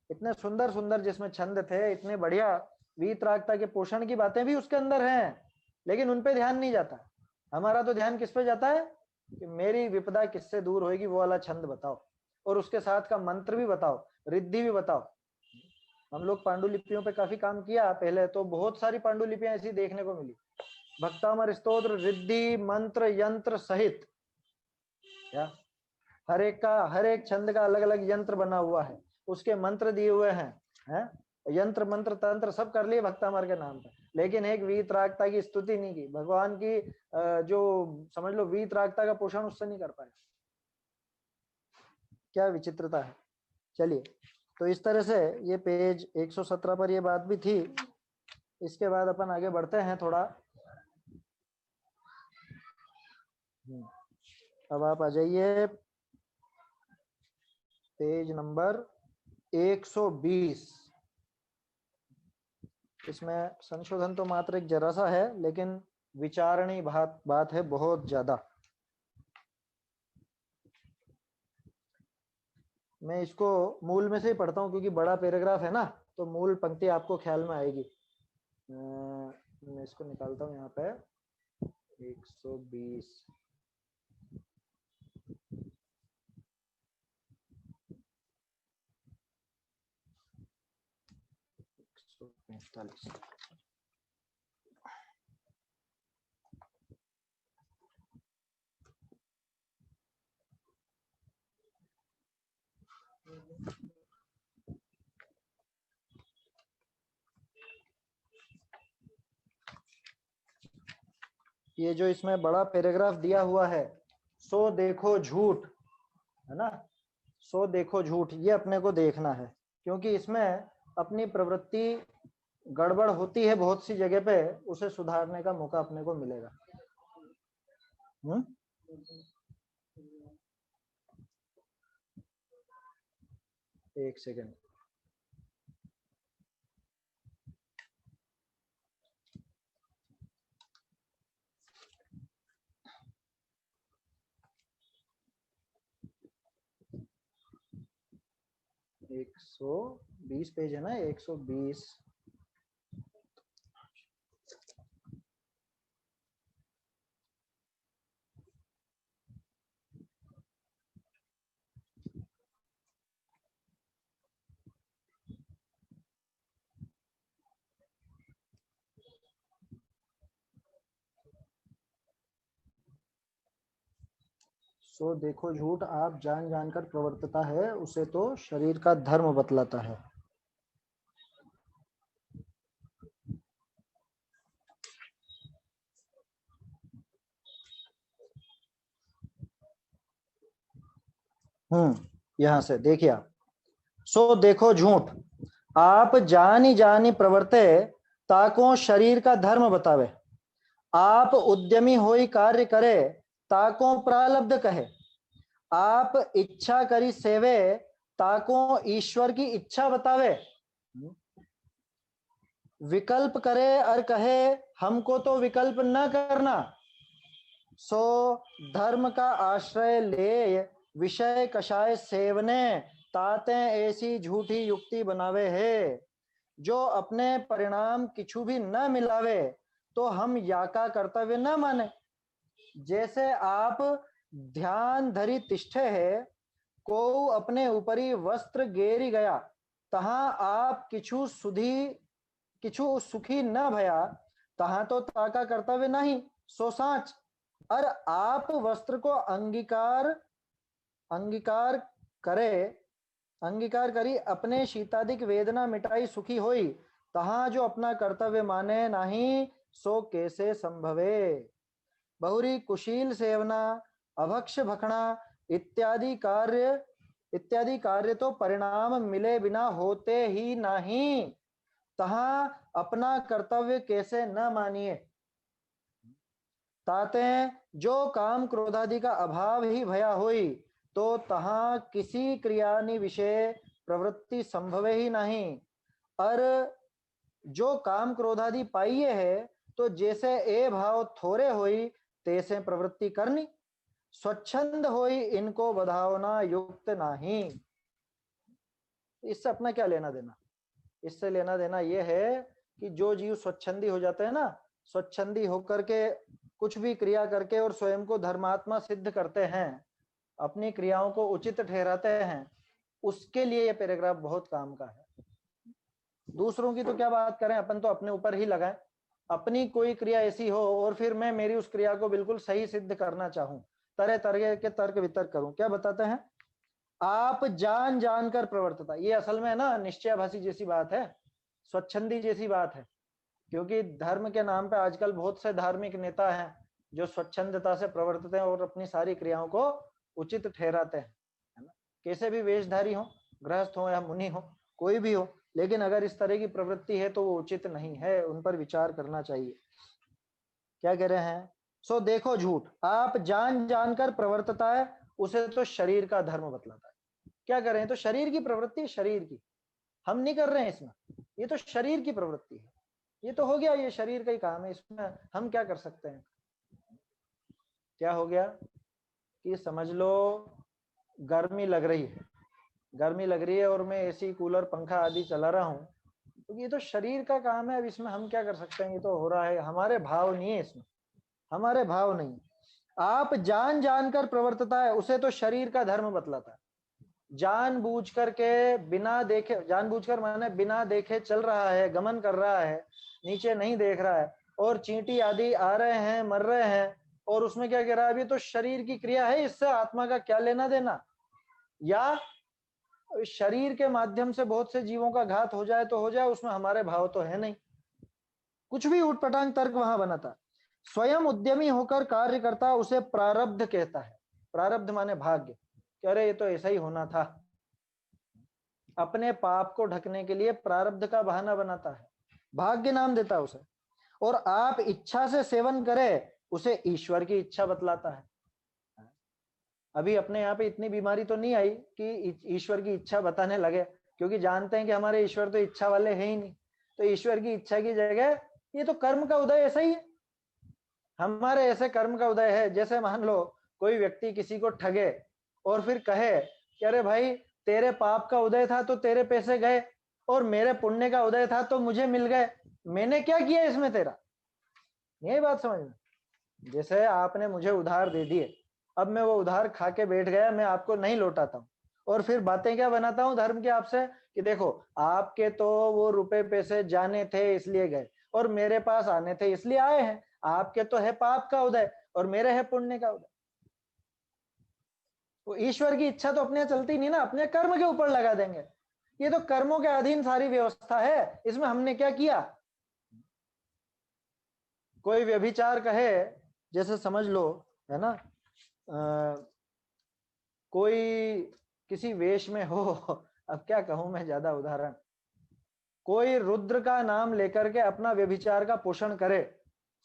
इतने सुंदर सुंदर जिसमें छंद थे, इतने बढ़िया वीतरागता के पोषण की बातें भी उसके अंदर हैं, लेकिन उन पे ध्यान नहीं जाता। हमारा तो ध्यान किस पे जाता है कि मेरी विपदा किससे दूर होगी, वो वाला छंद बताओ और उसके साथ का मंत्र भी बताओ, रिद्धि भी बताओ। हम लोग पांडुलिपियों पे काफी काम किया पहले, तो बहुत सारी पांडुलिपियां ऐसी देखने को मिली, भक्तामर स्तोत्र रिद्धि मंत्र यंत्र सहित। क्या हर एक छंद का अलग अलग यंत्र बना हुआ है, उसके मंत्र दिए हुए हैं, हैं? यंत्र मंत्र तंत्र सब कर लिए भक्तामर के नाम पे, लेकिन एक वीतरागता की स्तुति नहीं की, भगवान की जो समझ लो वीतरागता का पोषण उससे नहीं कर पाए। क्या विचित्रता है। चलिए, तो इस तरह से ये पेज 117 पर ये बात भी थी। इसके बाद अपन आगे बढ़ते हैं थोड़ा। अब आप आ जाइए पेज नंबर 120। इसमें संशोधन तो मात्र एक जरा सा है, लेकिन विचारणीय बात है बहुत ज्यादा। मैं इसको मूल में से ही पढ़ता हूँ क्योंकि बड़ा पैराग्राफ है ना, तो मूल पंक्ति आपको ख्याल में आएगी। मैं इसको निकालता हूँ यहाँ पे 120। 145। ये जो इसमें बड़ा पैराग्राफ दिया हुआ है, सो देखो झूठ, है ना, सो देखो झूठ, ये अपने को देखना है, क्योंकि इसमें अपनी प्रवृत्ति गड़बड़ होती है बहुत सी जगह पे, उसे सुधारने का मौका अपने को मिलेगा। एक सेकेंड। एक 120 पेज है ना, 120। सो देखो झूठ आप जान जानकर प्रवर्तता है, उसे तो शरीर का धर्म बतलाता है। यहां से देखिए आप, सो देखो झूठ आप जानी जानी प्रवर्ते, ताको शरीर का धर्म बतावे। आप उद्यमी होई कार्य करे, ताको प्रालब्ध कहे। आप इच्छा करी सेवे, ताको ईश्वर की इच्छा बतावे। विकल्प करे और कहे हमको तो विकल्प न करना, सो धर्म का आश्रय ले विषय कषाय सेवने, ताते ऐसी झूठी युक्ति बनावे है। जो अपने परिणाम किछु भी न मिलावे, तो हम या का कर्तव्य न माने। जैसे आप ध्यान धरी तिष्ठे है, को अपने ऊपरी वस्त्र गेरी गया, तहां आप किछु सुखी न भया, तहां तो ताका कर्तव्य नहीं, सो साच। और आप वस्त्र को अंगीकार करी अपने शीतादिक वेदना मिटाई सुखी होई, तहां जो अपना कर्तव्य माने नहीं, सो कैसे संभवे। बहुरी कुशील सेवना, अभक्ष भखना इत्यादि कार्य तो परिणाम मिले बिना होते ही नहीं, तहां अपना कर्तव्य कैसे न मानिए। ताते जो काम क्रोधादि का अभाव ही भया होई, तो तहां किसी क्रियानि विषय प्रवृत्ति संभवे ही नहीं। और जो काम क्रोधादि पाइये है, तो जैसे ए भाव थोड़े होई, तैसे प्रवृत्ति करनी। स्वच्छंद होई इनको बधावना युक्त नहीं। इससे अपना क्या लेना देना? इससे लेना देना यह है कि जो जीव स्वच्छंदी हो जाते हैं ना, स्वच्छंदी होकर के कुछ भी क्रिया करके और स्वयं को धर्मात्मा सिद्ध करते हैं, अपनी क्रियाओं को उचित ठहराते हैं, उसके लिए यह पैराग्राफ बहुत काम का है। दूसरों की तो क्या बात करें, अपन तो अपने ऊपर ही लगाएं। अपनी कोई क्रिया ऐसी हो और फिर मैं मेरी उस क्रिया को बिल्कुल सही सिद्ध करना चाहूं, तरह तरह के तर्क वितर्क करूं। क्या बताते हैं? आप जान जानकर प्रवर्तता, ये असल में ना निश्चयाभासी जैसी बात है। स्वच्छंदी जैसी बात है, क्योंकि धर्म के नाम पे आजकल बहुत से धार्मिक नेता हैं जो स्वच्छंदता से प्रवर्तित हैं और अपनी सारी क्रियाओं को उचित ठहराते हैं, है ना। कैसे भी वेशधारी हो, गृहस्थ हो या मुनि हो, कोई भी हो, लेकिन अगर इस तरह की प्रवृत्ति है तो वो उचित नहीं है, उन पर विचार करना चाहिए। क्या कह रहे हैं? सो देखो झूठ आप जान जानकर प्रवर्तता है, उसे तो शरीर का धर्म बतलाता है। क्या कर रहे हैं? तो शरीर की प्रवृत्ति, शरीर की, हम नहीं कर रहे हैं इसमें, ये तो शरीर की प्रवृत्ति है, ये तो हो गया, ये शरीर का ही काम है, इसमें हम क्या कर सकते हैं? क्या हो गया कि समझ लो गर्मी लग रही है, गर्मी लग रही है और मैं एसी कूलर पंखा आदि चला रहा हूं, तो ये तो शरीर का काम है, अब इसमें हम क्या कर सकते हैं? ये तो हो रहा है, हमारे भाव नहीं है इसमें, हमारे भाव नहीं। आप जान जानकर प्रवर्तता है, उसे तो शरीर का धर्म बतलाता है। जानबूझ करके बिना देखे, जानबूझकर माने बिना देखे चल रहा है, गमन कर रहा है, नीचे नहीं देख रहा है, और चींटी आदि आ रहे हैं, मर रहे हैं, और उसमें क्या कह रहा है? अभी तो शरीर की क्रिया है, इससे आत्मा का क्या लेना देना? या शरीर के माध्यम से बहुत से जीवों का घात हो जाए तो हो जाए, उसमें हमारे भाव तो है नहीं। कुछ भी उटपटांग तर्क वहां बनाता। स्वयं उद्यमी होकर कार्य करता, उसे प्रारब्ध कहता है। प्रारब्ध माने भाग्य, कह रहे ये तो ऐसा ही होना था, अपने पाप को ढकने के लिए प्रारब्ध का बहाना बनाता है, भाग्य नाम देता है उसे। और आप इच्छा से सेवन करें, उसे ईश्वर की इच्छा बतलाता है। अभी अपने यहाँ पे इतनी बीमारी तो नहीं आई कि ईश्वर की इच्छा बताने लगे, क्योंकि जानते हैं कि हमारे ईश्वर तो इच्छा वाले हैं ही नहीं, तो ईश्वर की इच्छा की जगह ये तो कर्म का उदय ऐसा ही है, हमारे ऐसे कर्म का उदय है। जैसे मान लो कोई व्यक्ति किसी को ठगे और फिर कहे कि अरे भाई तेरे पाप का उदय था तो तेरे पैसे गए, और मेरे पुण्य का उदय था तो मुझे मिल गए, मैंने क्या किया इसमें तेरा? यही बात समझ में। जैसे आपने मुझे उधार दे दिए, अब मैं वो उधार खा के बैठ गया, मैं आपको नहीं लौटाता हूँ, और फिर बातें क्या बनाता हूँ धर्म के आपसे कि देखो आपके तो वो रुपए पैसे जाने थे इसलिए गए, और मेरे पास आने थे इसलिए आए हैं। आपके तो है पाप का उदय और मेरे है पुण्य का उदय। वो ईश्वर की इच्छा तो अपने चलती नहीं ना, अपने कर्म के ऊपर लगा देंगे। ये तो कर्मों के अधीन सारी व्यवस्था है, इसमें हमने क्या किया? कोई व्यभिचार कहे, जैसे समझ लो, है ना, कोई किसी वेश में हो, अब क्या कहूं मैं ज्यादा उदाहरण, कोई रुद्र का नाम लेकर के अपना व्यभिचार का पोषण करे,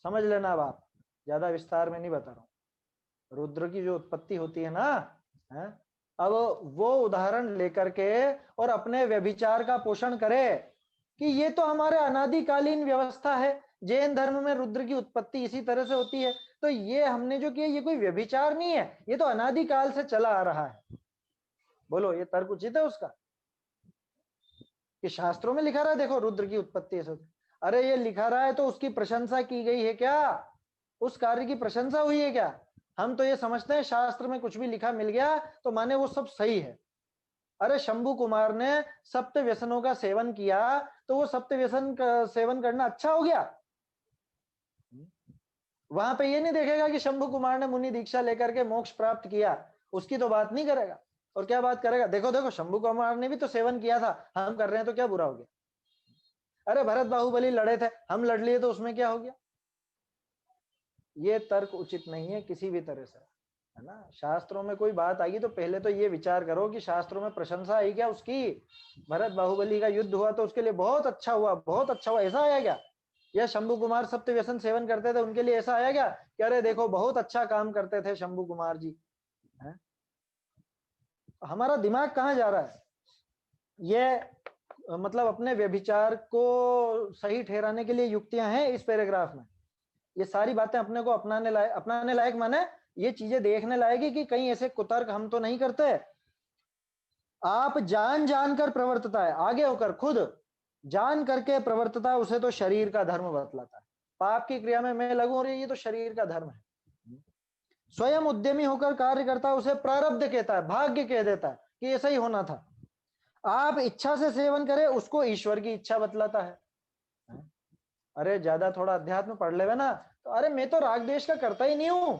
समझ लेना, अब आप ज्यादा विस्तार में नहीं बता रहा हूं, रुद्र की जो उत्पत्ति होती है ना, है, अब वो उदाहरण लेकर के और अपने व्यभिचार का पोषण करे कि ये तो हमारे अनादिकालीन व्यवस्था है, जैन धर्म में रुद्र की उत्पत्ति इसी तरह से होती है, तो ये हमने जो किया ये कोई व्यभिचार नहीं है, ये तो अनादिकाल से चला आ रहा है। बोलो ये तर्क उचित है उसका? कि शास्त्रों में लिखा रहा है देखो रुद्र की उत्पत्ति ऐसे, अरे ये लिखा रहा है तो उसकी प्रशंसा की गई है क्या? उस कार्य की प्रशंसा हुई है क्या? हम तो ये समझते हैं शास्त्र में कुछ भी लिखा मिल गया तो माने वो सब सही है। अरे शंभु कुमार ने सप्त व्यसनों का सेवन किया तो वो सप्त व्यसन का सेवन करना अच्छा हो गया? वहां पे ये नहीं देखेगा कि शंभु कुमार ने मुनि दीक्षा लेकर के मोक्ष प्राप्त किया, उसकी तो बात नहीं करेगा। और क्या बात करेगा? देखो देखो शंभु कुमार ने भी तो सेवन किया था, हम कर रहे हैं तो क्या बुरा हो गया? अरे भरत बाहुबली लड़े थे, हम लड़ लिए तो उसमें क्या हो गया? ये तर्क उचित नहीं है किसी भी तरह से, है ना। शास्त्रों में कोई बात आएगी तो पहले तो ये विचार करो कि शास्त्रों में प्रशंसा आई क्या उसकी? भरत बाहुबली का युद्ध हुआ तो उसके लिए बहुत अच्छा हुआ, बहुत अच्छा हुआ, ऐसा आया क्या? या शंभु कुमार सप्त व्यसन सेवन करते थे उनके लिए ऐसा आया क्या कि अरे देखो बहुत अच्छा काम करते थे शंभु कुमार जी? है? हमारा दिमाग कहाँ जा रहा है? ये मतलब अपने व्यभिचार को सही ठहराने के लिए युक्तियां हैं इस पैराग्राफ में, ये सारी बातें अपने को अपनाने लायक माने ये चीजें देखने लायक कि कहीं ऐसे कुतर्क हम तो नहीं करते। आप जान जानकर प्रवर्तता है, आगे होकर खुद जान करके प्रवर्तता है, उसे तो शरीर का धर्म बतलाता है। पाप की क्रिया में मैं लगूं और ये तो शरीर का धर्म है। स्वयं उद्यमी होकर कार्य करता है, उसे प्रारब्ध कहता है, भाग्य कह देता है कि ऐसा ही होना था। आप इच्छा से सेवन करें, उसको ईश्वर की इच्छा बतलाता है। अरे ज्यादा थोड़ा अध्यात्म पढ़ लेवे ना तो अरे मैं तो राग द्वेष का करता ही नहीं हूं,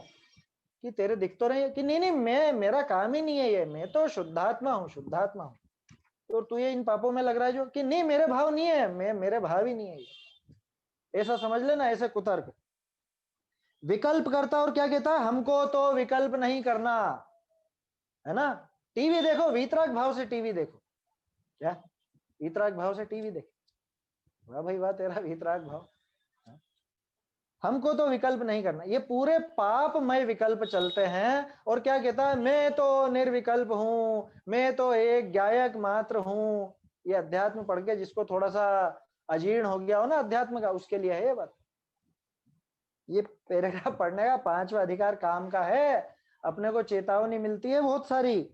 कि तेरे दिख तो रहे कि नहीं नहीं मैं, मेरा काम ही नहीं है ये, मैं तो शुद्धात्मा हूं, शुद्धात्मा हूं। तो तू ये इन पापों में लग रहा है जो कि नहीं मेरे भाव नहीं है, मेरे भाव ही नहीं है, ऐसा समझ लेना। ऐसे कुतर्क विकल्प करता और क्या कहता है, हमको तो विकल्प नहीं करना, है ना। टीवी देखो वीतराग भाव से, टीवी देखो, क्या वीतराग भाव से टीवी देखो, वाह भाई वाह तेरा वीतराग भाव। हमको तो विकल्प नहीं करना, ये पूरे पापमय विकल्प चलते हैं। और क्या कहता है, मैं तो निर्विकल्प हूं, मैं तो एक गायक मात्र हूं। ये अध्यात्म पढ़ के जिसको थोड़ा सा अजीर्ण हो गया हो ना अध्यात्म का, उसके लिए है ये बात। ये पैराग्राफ पढ़ने का 5वां अधिकार काम का है, अपने को चेतावनी मिलती है बहुत सारी।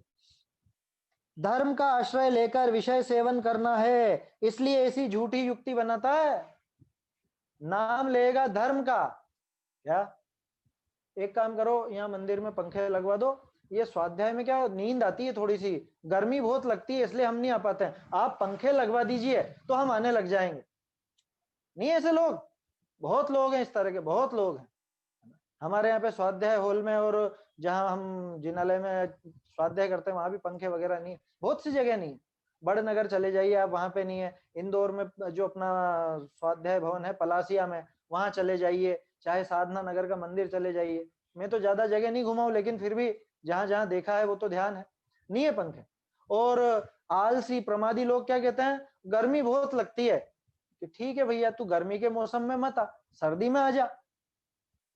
धर्म का आश्रय लेकर विषय सेवन करना है, इसलिए ऐसी झूठी युक्ति बनाता है। नाम लेगा धर्म का, क्या एक काम करो, यहाँ मंदिर में पंखे लगवा दो। ये स्वाध्याय में क्या नींद आती है, थोड़ी सी गर्मी बहुत लगती है, इसलिए हम नहीं आ पाते हैं, आप पंखे लगवा दीजिए तो हम आने लग जाएंगे। नहीं ऐसे लोग, बहुत लोग हैं इस तरह के, बहुत लोग हैं हमारे यहाँ पे स्वाध्याय हॉल में, और जहाँ हम जिनालय में स्वाध्याय करते हैं वहां भी पंखे वगैरह नहीं है, बहुत सी जगह नहीं है। बड़नगर चले जाइए आप, वहां पे नहीं है। इंदौर में जो अपना स्वाध्याय भवन है पलासिया में, वहां चले जाइए, चाहे साधना नगर का मंदिर चले जाइए। मैं तो ज्यादा जगह नहीं घुमा हूं, लेकिन फिर भी जहां जहां देखा है वो तो ध्यान है, नहीं है पंखे। और आलसी प्रमादी लोग क्या कहते हैं, गर्मी बहुत लगती है, कि ठीक है भैया तू गर्मी के मौसम में मत आ, सर्दी में आ जा,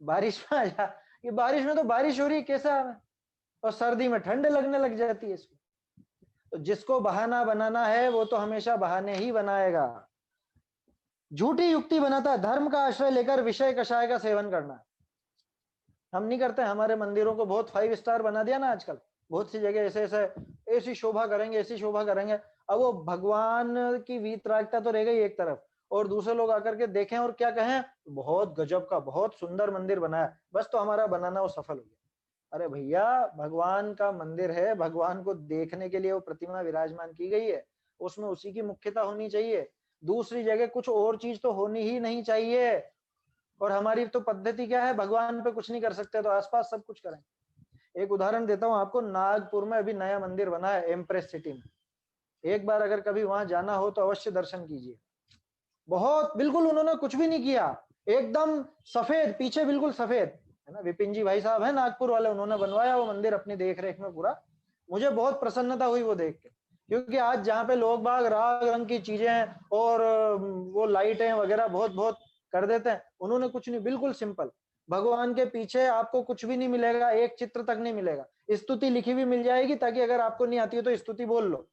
बारिश में आ जा। ये बारिश में तो बारिश हो रही है कैसा है, और सर्दी में ठंड लगने लग जाती है इसको। तो जिसको बहाना बनाना है वो तो हमेशा बहाने ही बनाएगा, झूठी युक्ति बनाता है। धर्म का आश्रय लेकर विषय कषाय का सेवन करना हम नहीं करते। हमारे मंदिरों को बहुत 5 स्टार बना दिया ना आजकल, बहुत सी जगह ऐसे ऐसे ऐसी शोभा करेंगे, ऐसी शोभा करेंगे। अब वो भगवान की वीतरागता तो रह गई एक तरफ, और दूसरे लोग आकर के देखें और क्या कहें, बहुत गजब का बहुत सुंदर मंदिर बनाया, बस तो हमारा बनाना वो सफल हो गया। अरे भैया भगवान का मंदिर है, भगवान को देखने के लिए वो प्रतिमा विराजमान की गई है, उसमें उसी की मुख्यता होनी चाहिए, दूसरी जगह कुछ और चीज तो होनी ही नहीं चाहिए। और हमारी तो पद्धति क्या है, भगवान पे कुछ नहीं कर सकते तो आसपास सब कुछ करें। एक उदाहरण देता हूं आपको, नागपुर में अभी नया मंदिर बना है एम्प्रेस सिटी में, एक बार अगर कभी वहां जाना हो तो अवश्य दर्शन कीजिए। बहुत बिल्कुल उन्होंने कुछ भी नहीं किया, एकदम सफेद, पीछे बिल्कुल सफेद, है ना। विपिन जी भाई साहब है नागपुर वाले, उन्होंने बनवाया वो मंदिर अपनी देख रेख में पूरा। मुझे बहुत प्रसन्नता हुई वो देख के, क्योंकि आज जहाँ पे लोग बाग राग रंग की चीजें और वो लाइटें वगैरह बहुत बहुत कर देते हैं, उन्होंने कुछ नहीं, बिल्कुल सिंपल। भगवान के पीछे आपको कुछ भी नहीं मिलेगा, एक चित्र तक नहीं मिलेगा, स्तुति लिखी हुई मिल जाएगी, ताकि अगर आपको नहीं आती हो तो स्तुति बोल लो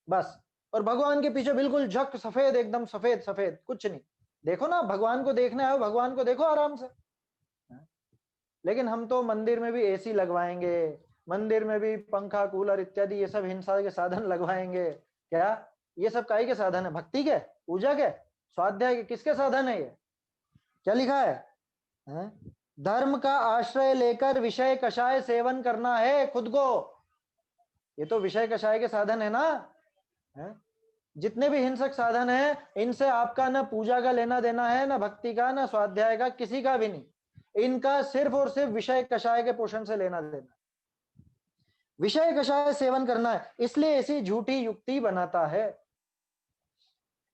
बस। और भगवान के पीछे बिल्कुल झक सफेद, एकदम सफेद सफेद, कुछ नहीं। देखो ना, भगवान को देखना है भगवान को देखो आराम से। लेकिन हम तो मंदिर में भी एसी लगवाएंगे, मंदिर में भी पंखा कूलर इत्यादि ये सब हिंसा के साधन लगवाएंगे। क्या ये सब काहे के साधन है, भक्ति के, पूजा के, स्वाध्याय के, किसके साधन है ये, क्या लिखा है? धर्म का आश्रय लेकर विषय कषाय सेवन करना है खुद को, ये तो विषय कषाय के साधन है ना। है? जितने भी हिंसक साधन है, इनसे आपका ना पूजा का लेना देना है, ना भक्ति का, ना स्वाध्याय का, किसी का भी नहीं। इनका सिर्फ और सिर्फ विषय कषाय के पोषण से लेना देना, विषय कषाय सेवन करना है, इसलिए ऐसी झूठी युक्ति बनाता है।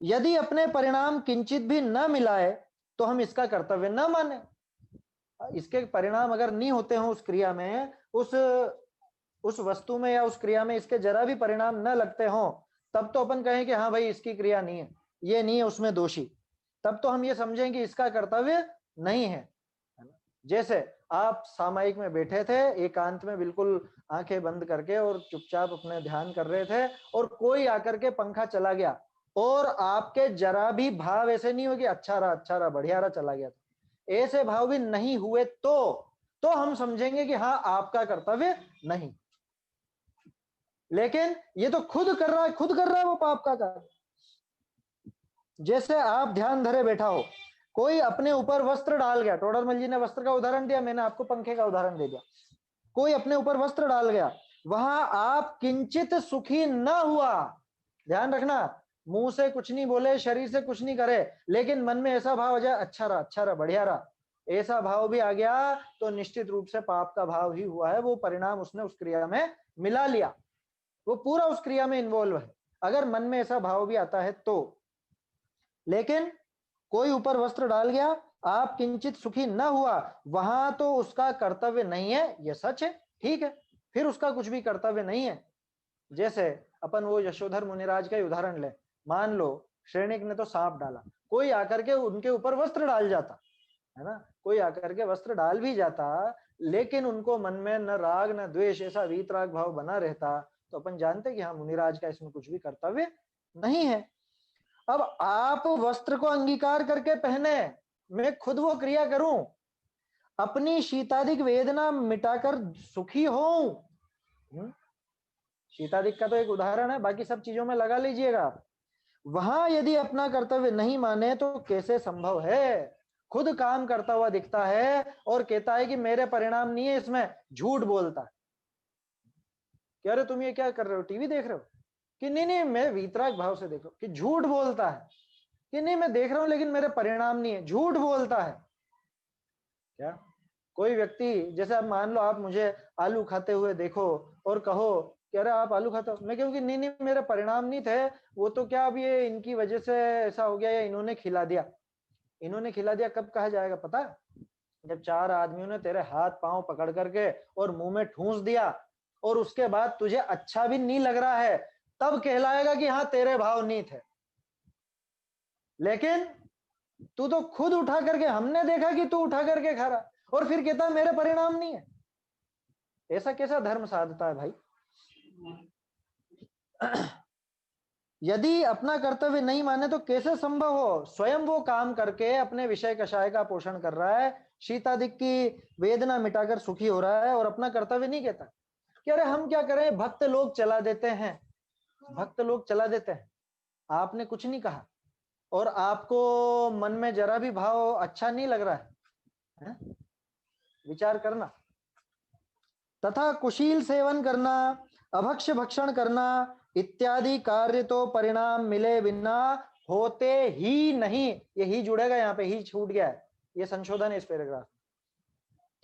यदि अपने परिणाम किंचित भी न मिलाए तो हम इसका कर्तव्य न माने। इसके परिणाम अगर नहीं होते हो उस क्रिया में, उस वस्तु में या उस क्रिया में इसके जरा भी परिणाम न लगते हो, तब तो अपन कहें कि हाँ भाई इसकी क्रिया नहीं है, ये नहीं है उसमें दोषी, तब तो हम ये समझें कि इसका कर्तव्य नहीं है। जैसे आप सामायिक में बैठे थे एकांत में, बिल्कुल आंखें बंद करके और चुपचाप अपने ध्यान कर रहे थे, और कोई आकर के पंखा चला गया, और आपके जरा भी भाव ऐसे नहीं हो कि अच्छा रहा बढ़िया रहा चला गया, ऐसे भाव भी नहीं हुए तो हम समझेंगे कि हाँ आपका कर्तव्य नहीं। लेकिन ये तो खुद कर रहा है वो पाप का कार्य। जैसे आप ध्यान धरे बैठा हो, कोई अपने ऊपर वस्त्र डाल गया, टोडरमल जी ने वस्त्र का उदाहरण दिया, मैंने आपको पंखे का उदाहरण दे दिया। कोई अपने ऊपर वस्त्र डाल गया, वहां आप किंचित सुखी न हुआ, ध्यान रखना, मुंह से कुछ नहीं बोले, शरीर से कुछ नहीं करे, लेकिन मन में ऐसा भाव आ जाए अच्छा रहा बढ़िया रहा, ऐसा भाव भी आ गया, तो निश्चित रूप से पाप का भाव ही हुआ है। वो परिणाम उसने उस क्रिया में मिला लिया, वो पूरा उस क्रिया में इन्वॉल्व है। अगर मन में ऐसा भाव भी आता है तो। लेकिन कोई ऊपर वस्त्र डाल गया, आप किंचित सुखी न हुआ, वहां तो उसका कर्तव्य नहीं है, यह सच है, ठीक है, फिर उसका कुछ भी कर्तव्य नहीं है। जैसे अपन वो यशोधर मुनिराज का उदाहरण ले, मान लो श्रेणिक ने तो सांप डाला, कोई आकर के उनके ऊपर वस्त्र डाल जाता है ना, कोई आकर के वस्त्र डाल भी जाता, लेकिन उनको मन में न राग न द्वेष, ऐसा वीतराग भाव बना रहता, तो अपन जानते कि हाँ मुनिराज का इसमें कुछ भी कर्तव्य नहीं है। अब आप वस्त्र को अंगीकार करके पहने, मैं खुद वो क्रिया करूं, अपनी शीतादिक वेदना मिटाकर सुखी हो। शीतादिक का तो एक उदाहरण है, बाकी सब चीजों में लगा लीजिएगा आप। वहां यदि अपना कर्तव्य नहीं माने तो कैसे संभव है? खुद काम करता हुआ दिखता है और कहता है कि मेरे परिणाम नहीं है इसमें, झूठ बोलता है। कह रहे तुम ये क्या कर रहे हो, टीवी देख रहे हो? कि नहीं नहीं मैं वीतराग भाव से देखो, कि झूठ बोलता है, कि नहीं मैं देख रहा हूं लेकिन मेरे परिणाम नहीं है, झूठ बोलता है। क्या कोई व्यक्ति, जैसे आप मान लो आप मुझे आलू खाते हुए देखो और कहो कह रहे आप आलू खाते हो, मैं कहूँ कि नहीं नहीं मेरे परिणाम नहीं थे, वो तो क्या अब ये इनकी वजह से ऐसा हो गया या इन्होंने खिला दिया। इन्होंने खिला दिया कब कहा जाएगा पता है? जब चार आदमियों ने तेरे हाथ पांव पकड़ करके और मुंह में ठूंस दिया और उसके बाद तुझे अच्छा भी नहीं लग रहा है, तब कहलाएगा कि हाँ तेरे भाव नहीं थे। लेकिन तू तो खुद उठा करके, हमने देखा कि तू उठा करके खा रहा और फिर कहता मेरे परिणाम नहीं है। ऐसा कैसा धर्म साधता है भाई? यदि अपना कर्तव्य नहीं माने तो कैसे संभव हो? स्वयं वो काम करके अपने विषय कषाय का पोषण कर रहा है, शीतादिक की वेदना मिटाकर सुखी हो रहा है और अपना कर्तव्य नहीं कहता। कह रहे हम क्या करें, भक्त लोग चला देते हैं, भक्त लोग चला देते हैं, आपने कुछ नहीं कहा और आपको मन में जरा भी भाव अच्छा नहीं लग रहा है? विचार करना। तथा कुशील सेवन करना, अभक्ष्य भक्षण करना इत्यादि कार्य तो परिणाम मिले बिना होते ही नहीं। ये ही जुड़ेगा, यहाँ पे ही छूट गया है, ये संशोधन है इस पैराग्राफ।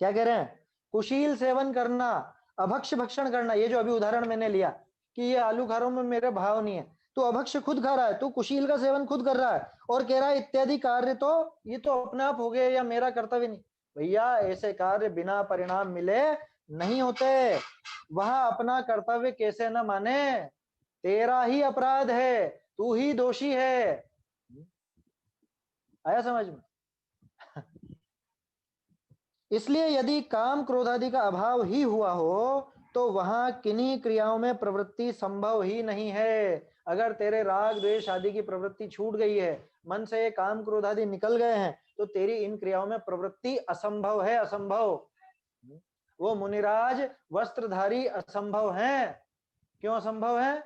क्या कह रहे हैं? कुशील सेवन करना, अभक्ष्य भक्षण करना, ये जो अभी उदाहरण मैंने लिया कि ये आलू खा रहा हूं में मेरे भाव नहीं है, तो अभक्ष्य खुद खा रहा है, तो कुशील का सेवन खुद कर रहा है और कह रहा है इत्यादि कार्य तो ये तो अपने आप हो गए या मेरा कर्तव्य नहीं। भैया ऐसे कार्य बिना परिणाम मिले नहीं होते। वहां अपना कर्तव्य कैसे न माने, तेरा ही अपराध है, तू ही दोषी है। आया समझ में? इसलिए यदि काम क्रोध आदि का अभाव ही हुआ हो तो वहां किन्हीं क्रियाओं में प्रवृत्ति संभव ही नहीं है। अगर तेरे राग द्वेष आदि की प्रवृत्ति छूट गई है, मन से काम क्रोध आदि निकल गए हैं, तो तेरी इन क्रियाओं में प्रवृत्ति असंभव है, असंभव। वो मुनिराज वस्त्रधारी असंभव हैं। क्यों असंभव है?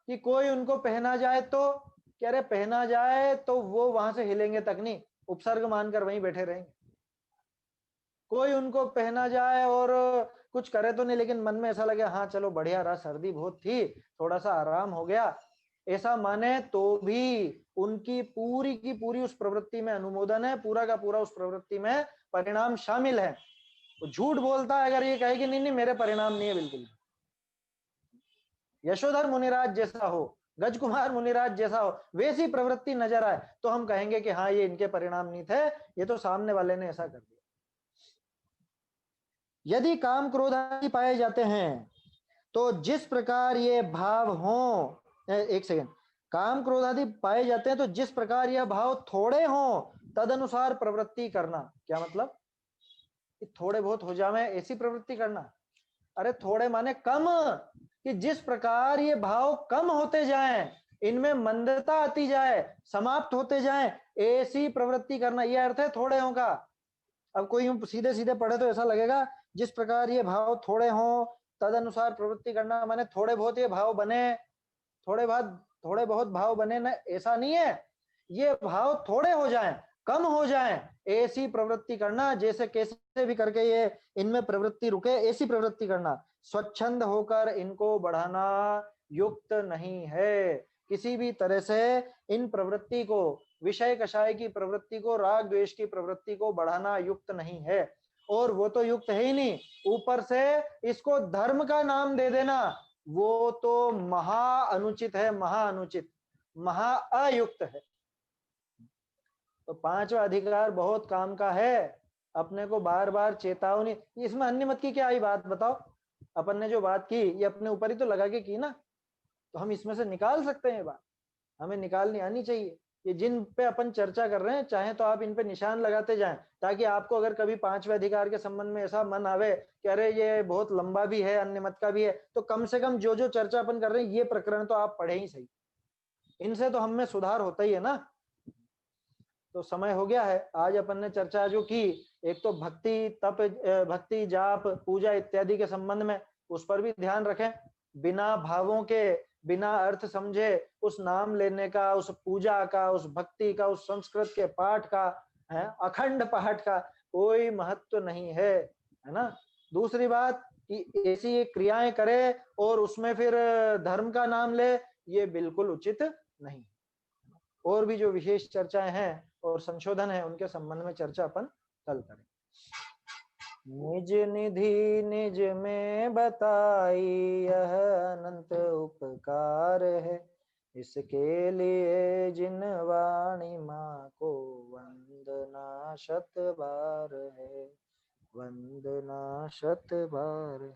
कि कोई उनको पहना जाए तो, कह रहे पहना जाए तो वो वहां से हिलेंगे तक नहीं, उपसर्ग मानकर वहीं बैठे रहेंगे। कोई उनको पहना जाए और कुछ करे तो नहीं, लेकिन मन में ऐसा लगे हाँ चलो बढ़िया रहा, सर्दी बहुत थी, थोड़ा सा आराम हो गया, ऐसा माने तो भी उनकी पूरी की पूरी उस प्रवृत्ति में अनुमोदन है, पूरा का पूरा उस प्रवृत्ति में परिणाम शामिल है। वो झूठ बोलता है अगर ये कहे कि नहीं नहीं मेरे परिणाम नहीं है बिल्कुल। यशोधर मुनिराज जैसा हो, गजकुमार मुनिराज जैसा हो, वैसी प्रवृत्ति नजर आए तो हम कहेंगे कि हाँ ये इनके परिणाम नहीं थे, ये तो सामने वाले ने ऐसा कर दिया। यदि काम क्रोध आदि पाए जाते हैं तो जिस प्रकार ये भाव हो, एक सेकंड, काम क्रोध आदि पाए जाते हैं तो जिस प्रकार यह भाव थोड़े हो तदनुसार प्रवृत्ति करना। क्या मतलब? कि थोड़े बहुत हो जावे ऐसी प्रवृत्ति करना? अरे थोड़े माने कम, कि जिस प्रकार ये भाव कम होते जाएं, इनमें मंदता आती जाए, समाप्त होते जाएं, ऐसी प्रवृत्ति करना, ये अर्थ है थोड़े होगा। अब कोई हम सीधे सीधे पढ़े तो ऐसा लगेगा जिस प्रकार ये भाव थोड़े हों तद अनुसार प्रवृत्ति करना, माने थोड़े बहुत ये भाव बने, थोड़े बहुत भाव बने ना, ऐसा नहीं है। ये भाव थोड़े हो जाएं, कम हो जाएं, ऐसी प्रवृत्ति करना, जैसे कैसे भी करके ये इनमें प्रवृत्ति रुके, ऐसी प्रवृत्ति करना। स्वच्छंद होकर इनको बढ़ाना युक्त नहीं है। किसी भी तरह से इन प्रवृत्ति को, विषय कषाय की प्रवृत्ति को, राग द्वेष की प्रवृत्ति को बढ़ाना युक्त नहीं है। और वो तो युक्त है ही नहीं, ऊपर से इसको धर्म का नाम दे देना वो तो महा अनुचित है, महा अनुचित, महा अयुक्त है। तो पांचवा अधिकार बहुत काम का है, अपने को बार बार चेतावनी। इसमें अन्य मत की क्या आई बात बताओ? अपन ने जो बात की ये अपने ऊपर ही तो लगा के की ना, तो हम इसमें से निकाल सकते हैं बात, हमें निकालनी आनी चाहिए। ये जिन पे अपन चर्चा कर रहे हैं, चाहे तो आप इन पे निशान लगाते जाएं, ताकि आपको अगर कभी पांचवें अधिकार के संबंध में ऐसा मन आवे कि अरे ये बहुत लंबा भी है, अन्य मत का भी है, तो कम से कम जो जो चर्चा अपन कर रहे हैं ये प्रकरण तो आप पढ़े ही सही, इनसे तो हम में सुधार होता ही है ना। तो समय हो गया है, आज अपन ने चर्चा जो की, एक तो भक्ति तप, भक्ति जाप पूजा इत्यादि के संबंध में, उस पर भी ध्यान रखें। बिना भावों के, बिना अर्थ समझे उस नाम लेने का, उस पूजा का, उस भक्ति का, उस संस्कृत के पाठ का, है अखंड पाठ का कोई महत्व नहीं है ना। दूसरी बात कि ऐसी क्रियाएं करे और उसमें फिर धर्म का नाम ले, ये बिल्कुल उचित नहीं। और भी जो विशेष चर्चाएं हैं और संशोधन है उनके संबंध में चर्चा अपन कल करें। निज निधि निज में बताई यह अनंत उपकार है, इसके लिए जिन वाणी माँ को वंदना शत बार है, वंदना शत बार है।